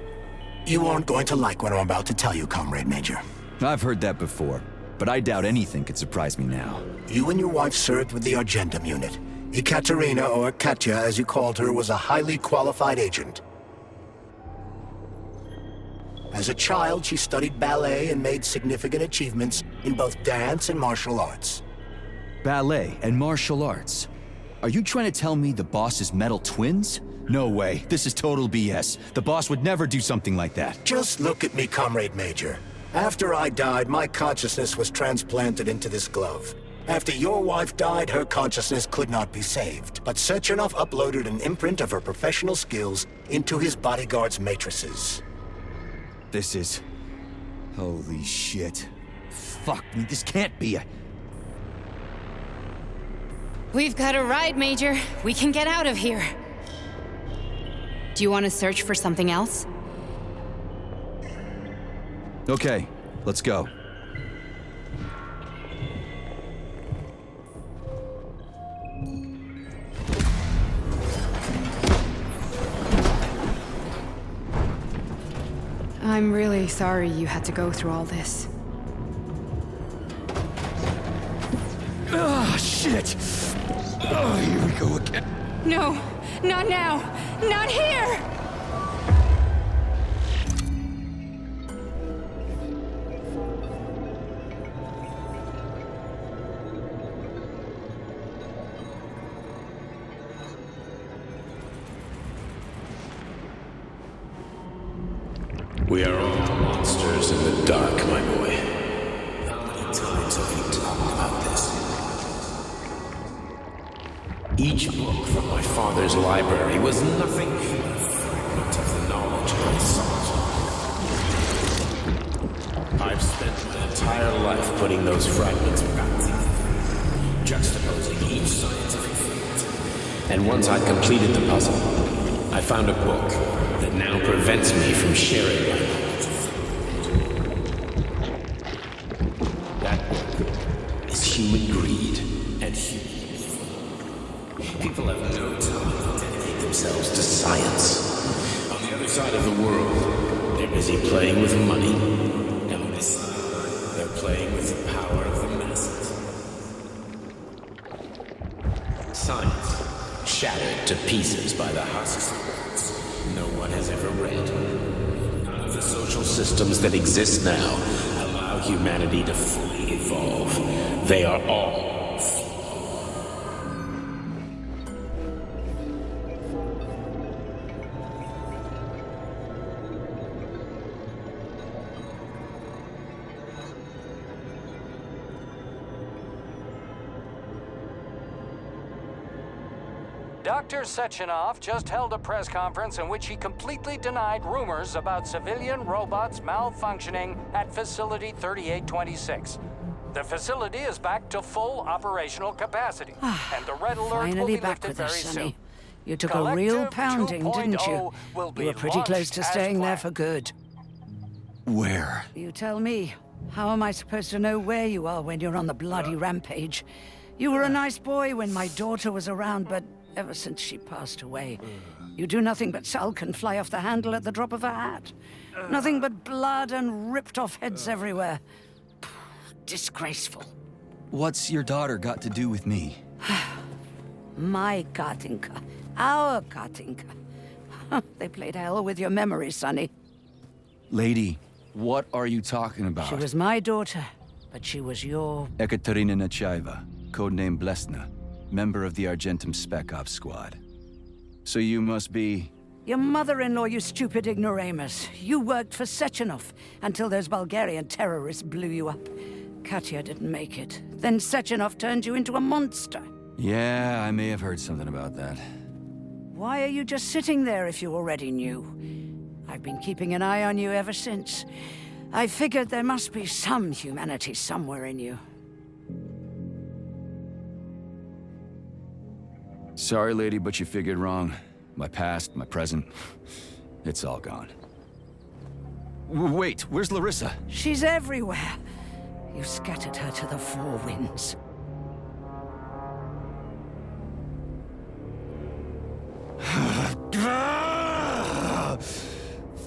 you aren't going to like what I'm about to tell you, Comrade Major.
I've heard that before, but I doubt anything could surprise me now.
You and your wife served with the Argentum unit. Ekaterina, or Katya as you called her, was a highly qualified agent. As a child, she studied ballet and made significant achievements in both dance and martial arts.
Ballet and martial arts? Are you trying to tell me the boss is metal twins? No way, this is total BS. The boss would never do something like that.
Just look at me, Comrade Major. After I died, my consciousness was transplanted into this glove. After your wife died, her consciousness could not be saved. But Sechenov uploaded an imprint of her professional skills into his bodyguard's matrices.
This is... holy shit. Fuck me, this can't be
We've got a ride, Major. We can get out of here. Do you want to search for something else?
Okay, let's go.
I'm really sorry you had to go through all this.
Ah, shit! Oh, here we go again.
No, not now! Not here!
We are all monsters in the dark, my boy. How many times have we talked about this? Each book from my father's library was nothing but a fragment of the knowledge I sought. I've spent my entire life putting those fragments back together, juxtaposing each scientific fact. And once I'd completed the puzzle, I found a book that now prevents me from sharing my knowledge. That book is human greed and human evil. People have no time to dedicate themselves to science. On the other side of the world, they're busy playing with money. And on this side, they're playing with the power of the masses. Science shattered to pieces by the husks no one has ever read. None of the social systems that exist now allow humanity to fully evolve. They are all flawed.
Dr. Sechenov just held a press conference in which he completely denied rumors about civilian robots malfunctioning at Facility 3826. The facility is back to full operational capacity, and the red alert will
Finally
be
back
lifted
with
very
us,
soon.
Sonny. You took a real pounding, didn't you?
Will be
You were pretty close
launched
to
as
staying there
planned.
for good.
Where?
You tell me. How am I supposed to know where you are when you're on the bloody rampage? You were a nice boy when my daughter was around, but ever since she passed away, you do nothing but sulk and fly off the handle at the drop of a hat. Nothing but blood and ripped off heads everywhere. Disgraceful.
What's your daughter got to do with me?
My Katinka. Our Katinka. They played hell with your memory, Sonny.
Lady, what are you talking about?
She was my daughter, but she was your...
Ekaterina Nechaeva, codename Blesna, member of the Argentum Spec Ops squad. So you must be...
Your mother-in-law, you stupid ignoramus. You worked for Sechenov until those Bulgarian terrorists blew you up. Katya didn't make it. Then Sechenov turned you into a monster.
Yeah, I may have heard something about that.
Why are you just sitting there if you already knew? I've been keeping an eye on you ever since. I figured there must be some humanity somewhere in you.
Sorry, lady, but you figured wrong. My past, my present, it's all gone. Wait, where's Larissa?
She's everywhere. You scattered her to the four winds.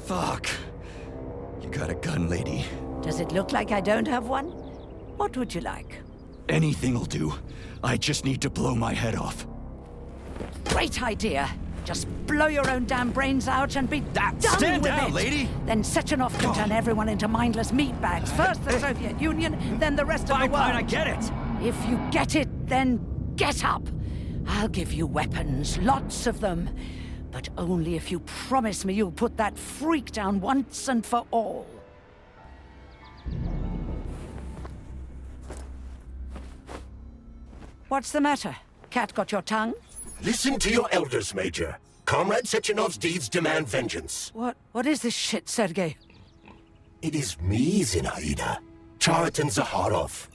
Fuck. You got a gun, lady.
Does it look like I don't have one? What would you like?
Anything'll do. I just need to blow my head off.
Great idea. Just blow your own damn brains out and be done
Stand
with
down,
it.
lady!
Then Sechenov can turn everyone into mindless meatbags. First the Soviet Union, then the rest of the world.
Fine, I get it!
If you get it, then get up. I'll give you weapons, lots of them. But only if you promise me you'll put that freak down once and for all. What's the matter? Cat got your tongue?
Listen to your elders, Major. Comrade Sechenov's deeds demand vengeance.
What is this shit, Sergei?
It is me, Zinaida. Chariton Zakharov.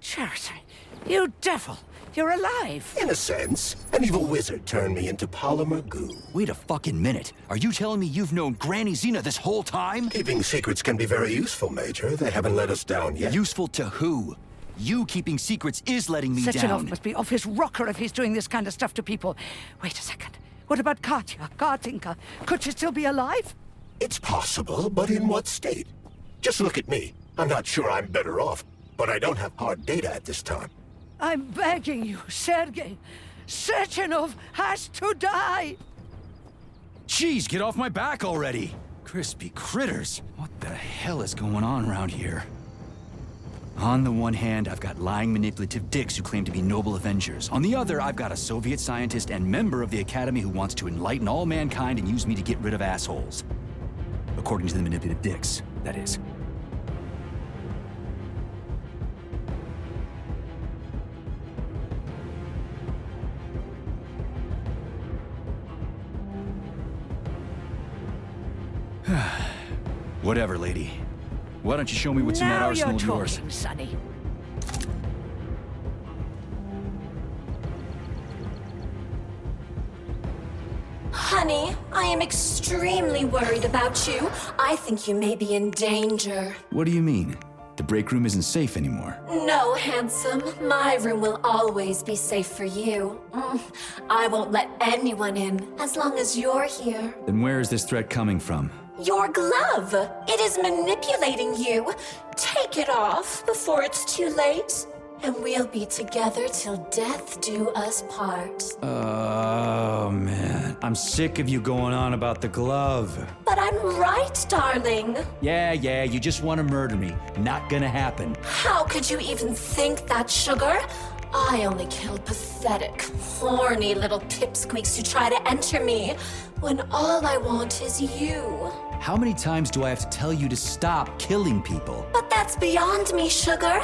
Chariton, you devil! You're alive!
In a sense, an evil wizard turned me into polymer goo.
Wait a fucking minute. Are you telling me you've known Granny Zina this whole time?
Keeping secrets can be very useful, Major. They haven't let us down yet.
Useful to who? You keeping secrets is letting me
Sechenov
down.
must be off his rocker if he's doing this kind of stuff to people. Wait a second. What about Katya, Katinka? Could she still be alive?
It's possible, but in what state? Just look at me. I'm not sure I'm better off, but I don't have hard data at this time.
I'm begging you, Sergei. Sechenov has to die!
Jeez, get off my back already! Crispy critters. What the hell is going on around here? On the one hand, I've got lying, manipulative dicks who claim to be noble avengers. On the other, I've got a Soviet scientist and member of the Academy who wants to enlighten all mankind and use me to get rid of assholes. According to the manipulative dicks, that is. Whatever, lady. Why don't you show me what's in that arsenal of yours?
Now you're talking, Sonny.
Honey, I am extremely worried about you. I think you may be in danger.
What do you mean? The break room isn't safe anymore.
No, handsome. My room will always be safe for you. I won't let anyone in as long as you're here.
Then where is this threat coming from?
Your glove! It is manipulating you. Take it off before it's too late, and we'll be together till death do us part.
Oh, man. I'm sick of you going on about the glove.
But I'm right, darling.
Yeah, you just want to murder me. Not gonna happen.
How could you even think that, sugar? I only kill pathetic, horny little pipsqueaks who try to enter me, when all I want is you.
How many times do I have to tell you to stop killing people?
But that's beyond me, sugar.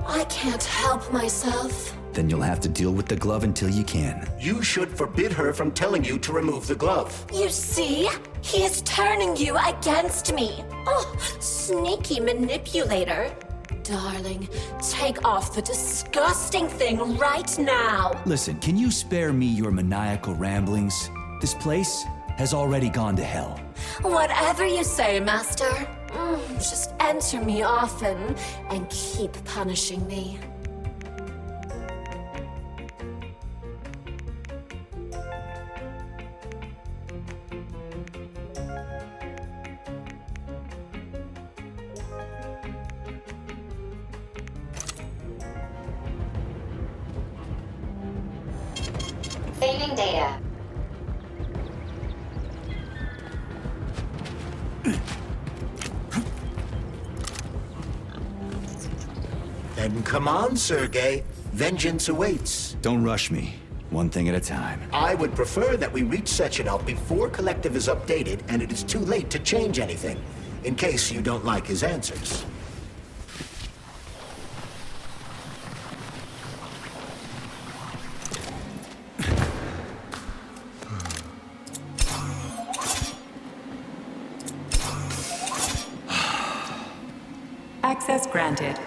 I can't help myself.
Then you'll have to deal with the glove until you can.
You should forbid her from telling you to remove the glove.
You see? He is turning you against me. Oh, sneaky manipulator. Darling, take off the disgusting thing right now.
Listen, can you spare me your maniacal ramblings? This place has already gone to hell.
Whatever you say, Master. Just enter me often and keep punishing me.
Retrieving data.
Then come on, Sergei. Vengeance awaits.
Don't rush me. One thing at a time.
I would prefer that we reach Sechenov before Collective is updated and it is too late to change anything, in case you don't like his answers.
Access granted.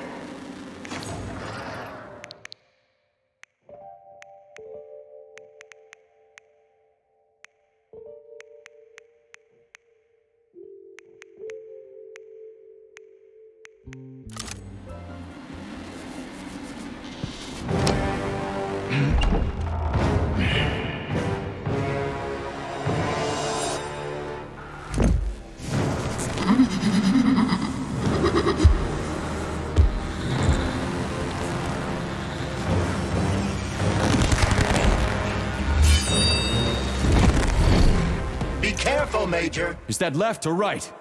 Major.
Is that left or right?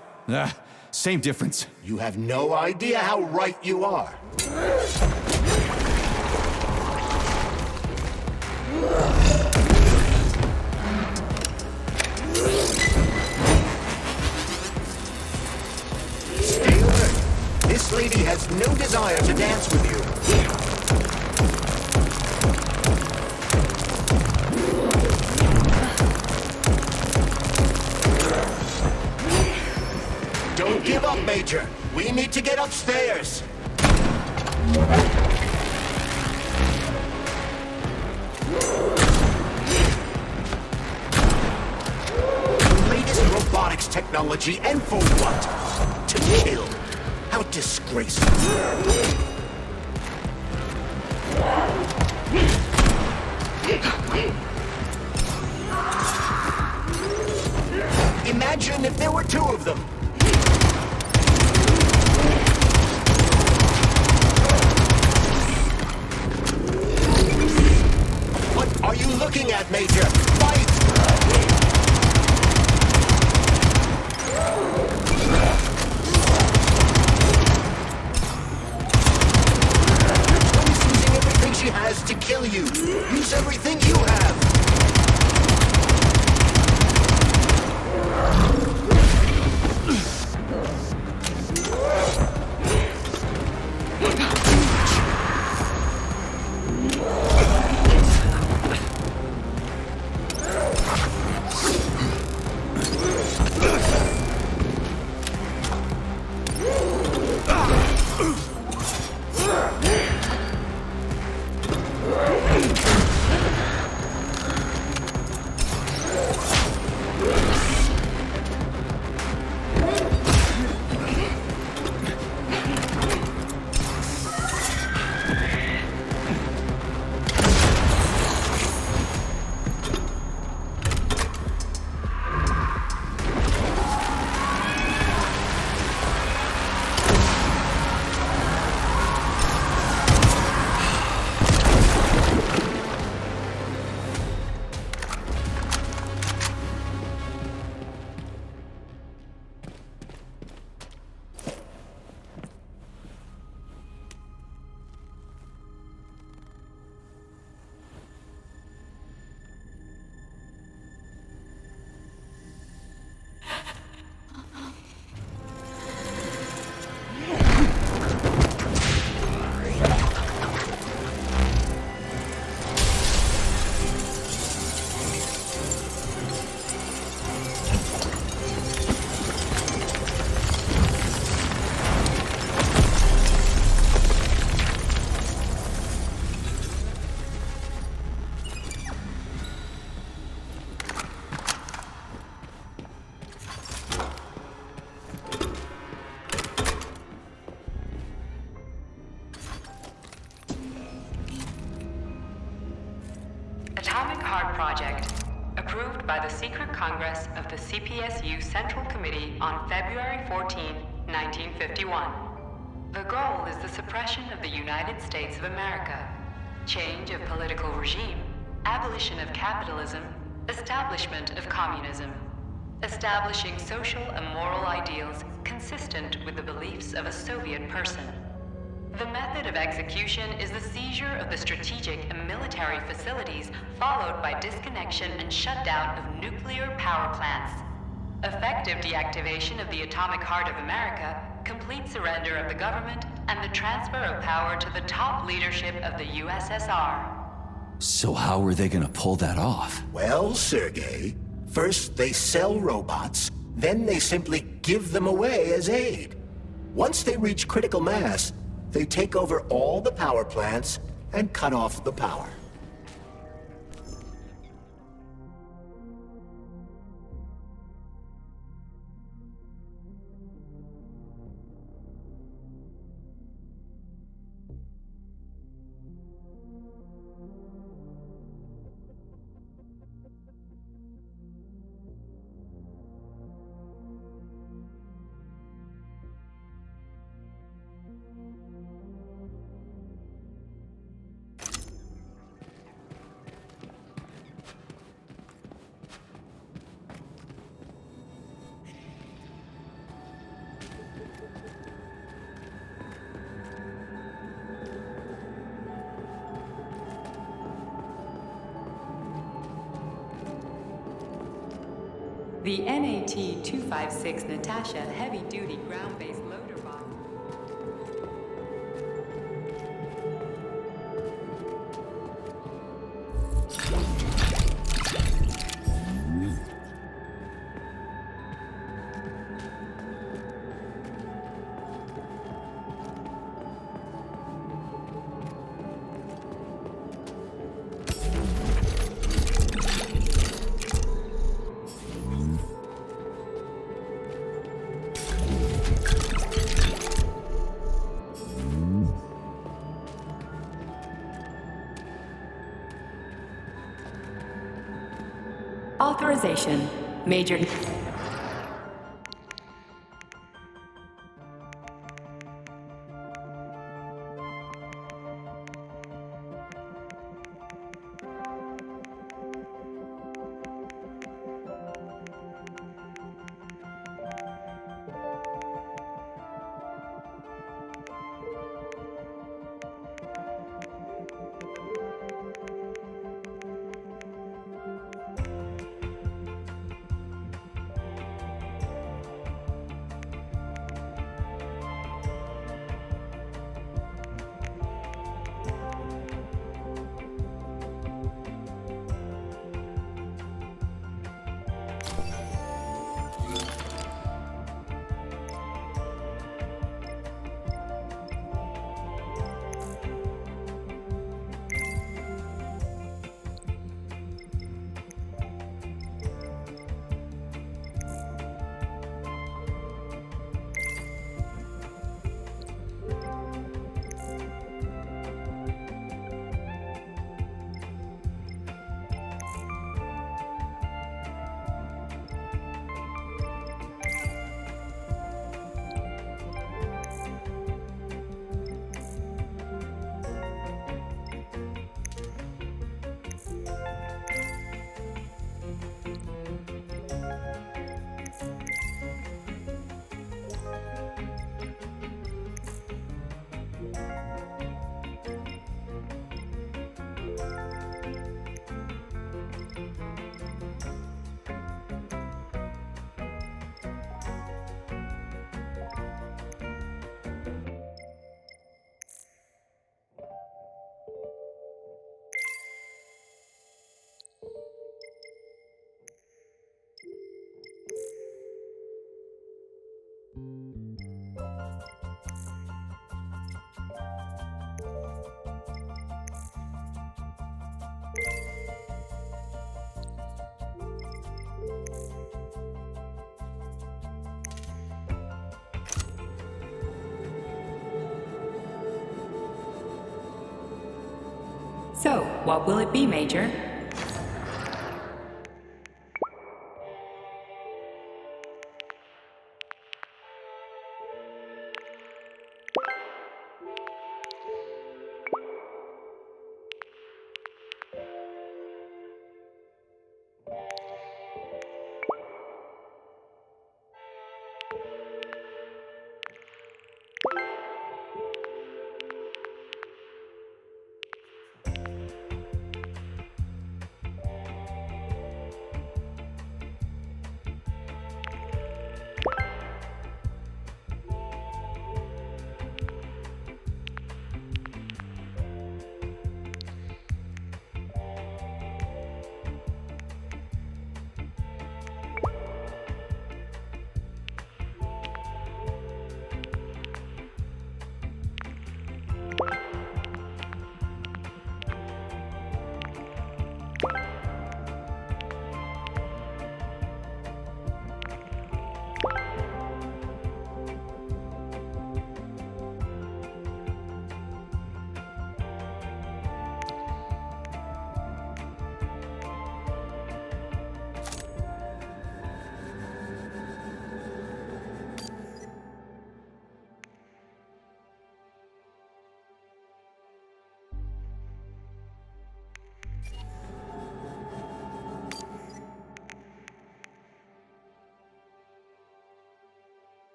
Same difference.
You have no idea how right you are. Stay alert. This lady has no desire to dance with you. Don't give up, Major. We need to get upstairs. The latest robotics technology, and for what? To kill. How disgraceful. Imagine if there were two of them. What are you looking at, Major? Fight! Your twin's using everything she has to kill you. Use everything you have.
Atomic Heart Project, approved by the Secret Congress of the CPSU Central Committee on February 14, 1951. The goal is the suppression of the United States of America, change of political regime, abolition of capitalism, establishment of communism, establishing social and moral ideals consistent with the beliefs of a Soviet person. The method of execution is the seizure of the strategic and military facilities, followed by disconnection and shutdown of nuclear power plants. Effective deactivation of the atomic heart of America, complete surrender of the government, and the transfer of power to the top leadership of the USSR.
So how are they gonna pull that off?
Well, Sergei, first they sell robots, then they simply give them away as aid. Once they reach critical mass, they take over all the power plants and cut off the power.
The NAT-256 Natasha heavy-duty ground-based loader bomb.
Authorization. Major. So, what will it be, Major?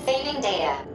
Saving data.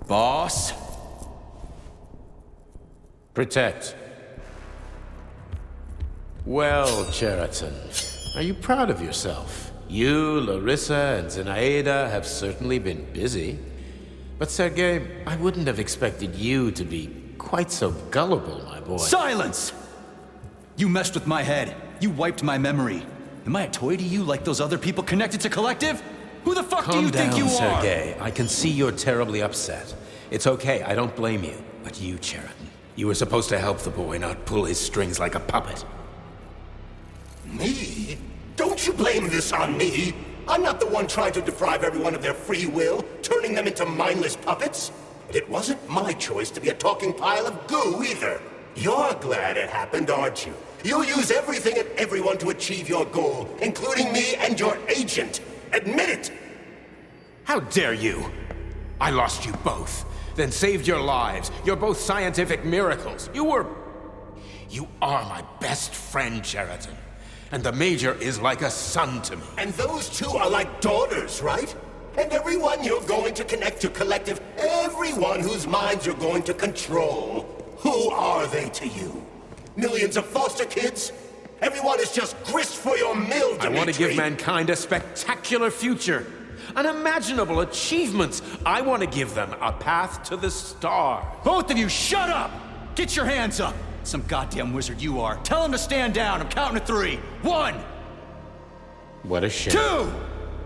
Boss?
Protect. Well, Cheriton, are you proud of yourself? You, Larissa, and Zenaida have certainly been busy. But Sergei, I wouldn't have expected you to be quite so gullible, my boy.
Silence! You messed with my head. You wiped my memory. Am I a toy to you like those other people connected to Collective? Who the fuck do you think you are?
Calm down, Sergei. I can see you're terribly upset. It's okay, I don't blame you. But you, Cheriton, you were supposed to help the boy, not pull his strings like a puppet.
Me? Don't you blame this on me? I'm not the one trying to deprive everyone of their free will, turning them into mindless puppets. And it wasn't my choice to be a talking pile of goo either. You're glad it happened, aren't you? You'll use everything and everyone to achieve your goal, including me and your agent. Admit it!
How dare you? I lost you both, then saved your lives. You're both scientific miracles. You are my best friend, Cheriton. And the Major is like a son to me.
And those two are like daughters, right? And everyone you're going to connect to Collective, everyone whose minds you're going to control, who are they to you? Millions of foster kids? Everyone is just grist for your mill, Dimitri.
I want to give mankind a spectacular future. Unimaginable achievements. I want to give them a path to the stars.
Both of you, shut up! Get your hands up! Some goddamn wizard you are. Tell him to stand down. I'm counting to 3. 1!
What a shame.
2!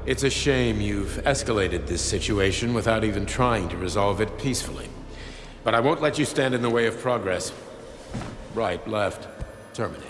It's a shame you've escalated this situation without even trying to resolve it peacefully. But I won't let you stand in the way of progress. Right, left, terminate.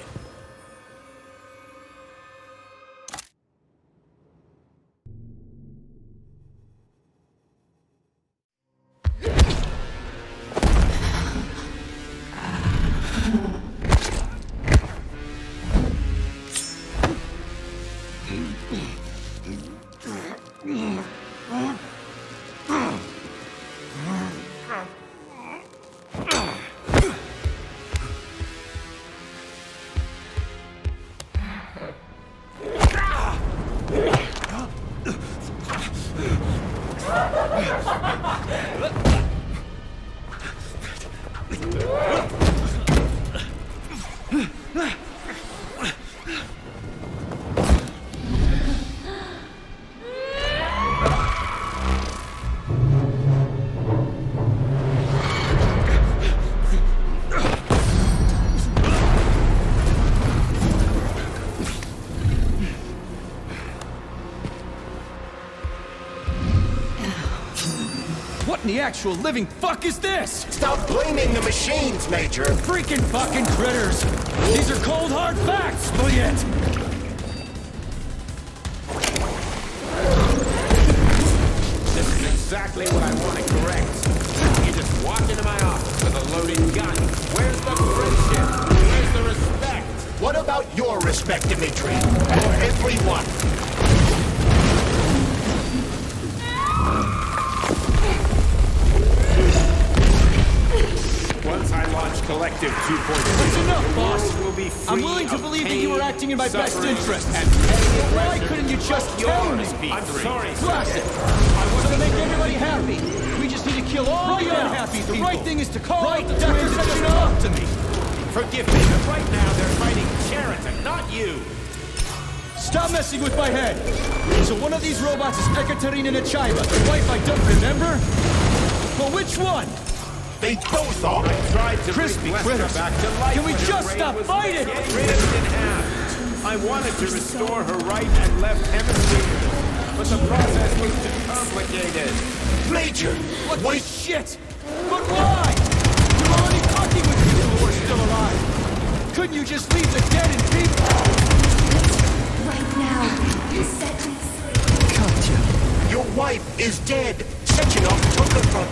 What in the actual living fuck is this?
Stop blaming the machines, Major!
Freaking fucking critters! These are cold hard facts, will yet?
This is exactly what I want to correct. You just walk into my office with a loaded gun. Where's the friendship? Where's the respect?
What about your respect, Dimitri? For everyone?
Once I launch Collective 2.0,
That's enough, boss!
will be free
I'm willing to
of
believe that
pain,
you were acting in my best
suffering,
interest.
And
Why couldn't you just tell me?
I'm sorry.
Classic! I want to make everybody happy. We just need to kill all the unhappy people. The right thing is to call out the twins that just talk to me.
Forgive me, but right now they're fighting Cheriton, not you.
Stop messing with my head! So one of these robots is Ekaterina Nechaeva, the wife I don't remember? Well, which one?
They both are!
I tried to
Crispy
bring
critters.
Lester back to life.
Can we
when her
just
brain
stop
was
fighting?
ripped in half. I wanted to restore her right and left hemispheres, but the process was too complicated.
Major!
What shit? But why? You're already fucking with people who are still alive. Couldn't you just leave the dead in peace?
Right now, Sechenov.
Katya.
Your wife is dead! Sechenov took her from...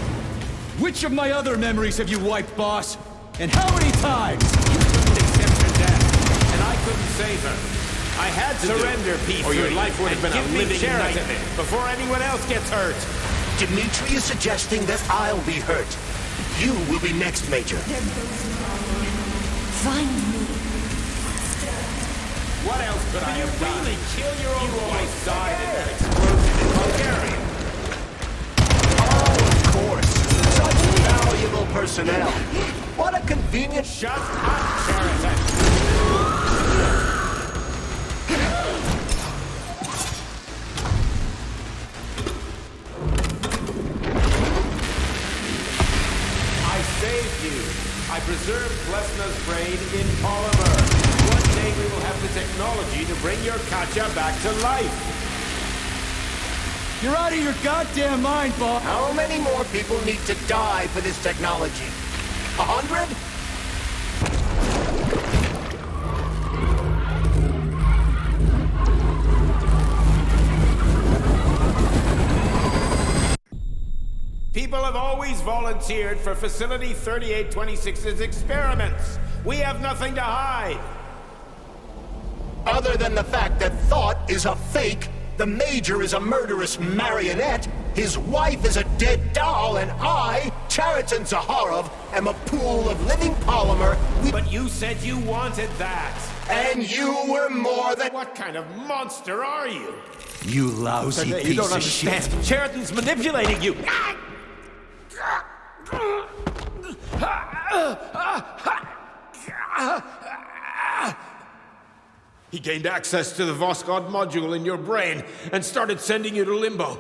Which of my other memories have you wiped, boss? And how many times?
You couldn't accept her death, and I couldn't save her. I had to surrender, P3, or your life would have been a living nightmare before anyone else gets hurt.
Dmitri is suggesting that I'll be hurt. You will be next, Major.
Find me.
What else could I have done? Really kill your own wife? Died in that explosion in Bulgaria.
Oh, of course. Such valuable personnel. What a convenient...
Shut up, Cheriton. I saved you. I preserved Plesna's brain in polymer. One day we will have the technology to bring your Katya back to life.
You're out of your goddamn mind, boss.
How many more people need to die for this technology? 100?
People have always volunteered for Facility 3826's experiments. We have nothing to hide.
Other than the fact that Thought is a fake, the Major is a murderous marionette, his wife is a dead doll, and I, Chariton Zaharov, am a pool of living polymer.
But you said you wanted that.
And you were more than...
What kind of monster are you?
You lousy piece
You don't
of
understand.
shit.
Chariton's manipulating you. He gained access to the Voskhod module in your brain and started sending you to Limbo.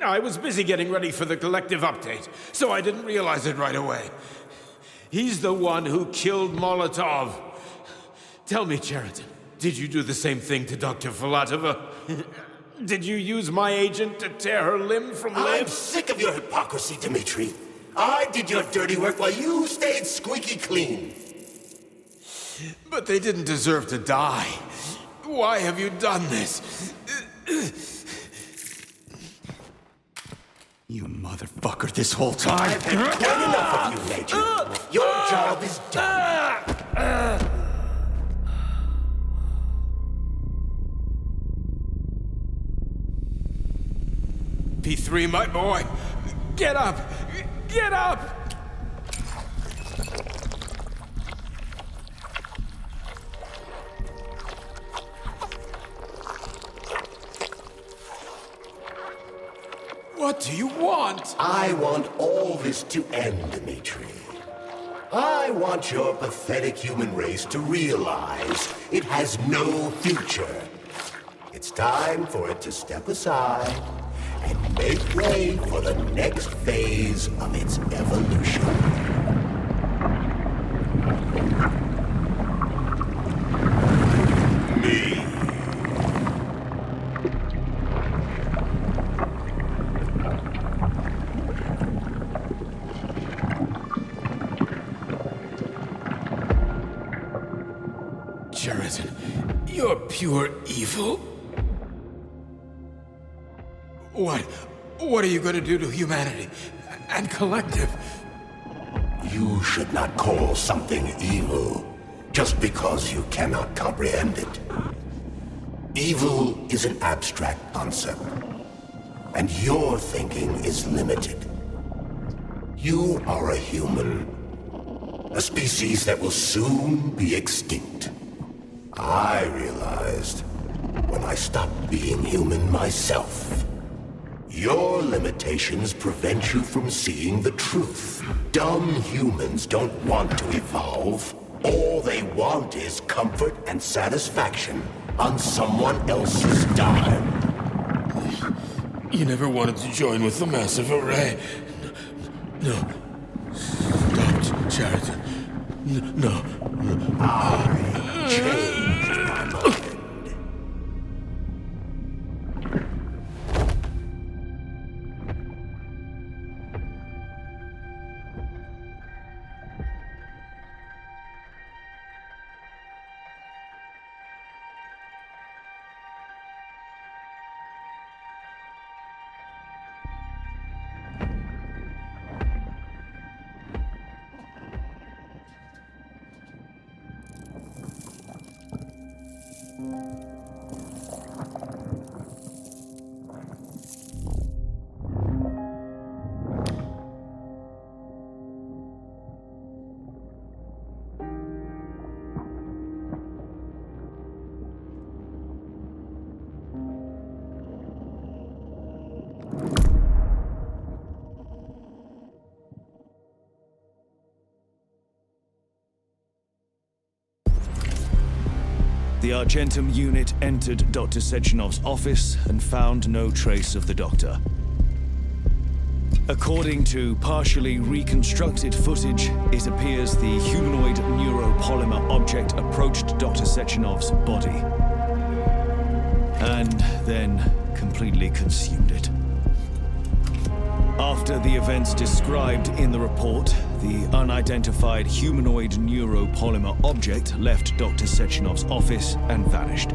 I was busy getting ready for the collective update, so I didn't realize it right away. He's the one who killed Molotov. Tell me, Cheriton, did you do the same thing to Dr. Filatova? Did you use my agent to tear her limb from limb?
I'm sick of your hypocrisy, Dmitri. I did your dirty work while you stayed squeaky clean.
But they didn't deserve to die. Why have you done this?
You motherfucker, this whole time.
I've had quite enough of you, Major. Your job is done.
P3, my boy. Get up! Get up! What do you want?
I want all this to end, Dmitri. I want your pathetic human race to realize it has no future. It's time for it to step aside and make way for the next phase of its evolution. Me.
Cheriton, you're pure evil. What are you going to do to humanity and collective?
You should not call something evil just because you cannot comprehend it. Evil is an abstract concept, and your thinking is limited. You are a human, a species that will soon be extinct. I realized when I stopped being human myself. Your limitations prevent you from seeing the truth. Dumb humans don't want to evolve. All they want is comfort and satisfaction on someone else's dime.
You never wanted to join with the massive array. No. Stop, Cheriton. No.
I changed my mind.
The Argentum unit entered Dr. Sechenov's office and found no trace of the doctor. According to partially reconstructed footage, it appears the humanoid neuropolymer object approached Dr. Sechenov's body, and then completely consumed it. After the events described in the report, the unidentified humanoid neuropolymer object left Dr. Sechenov's office and vanished.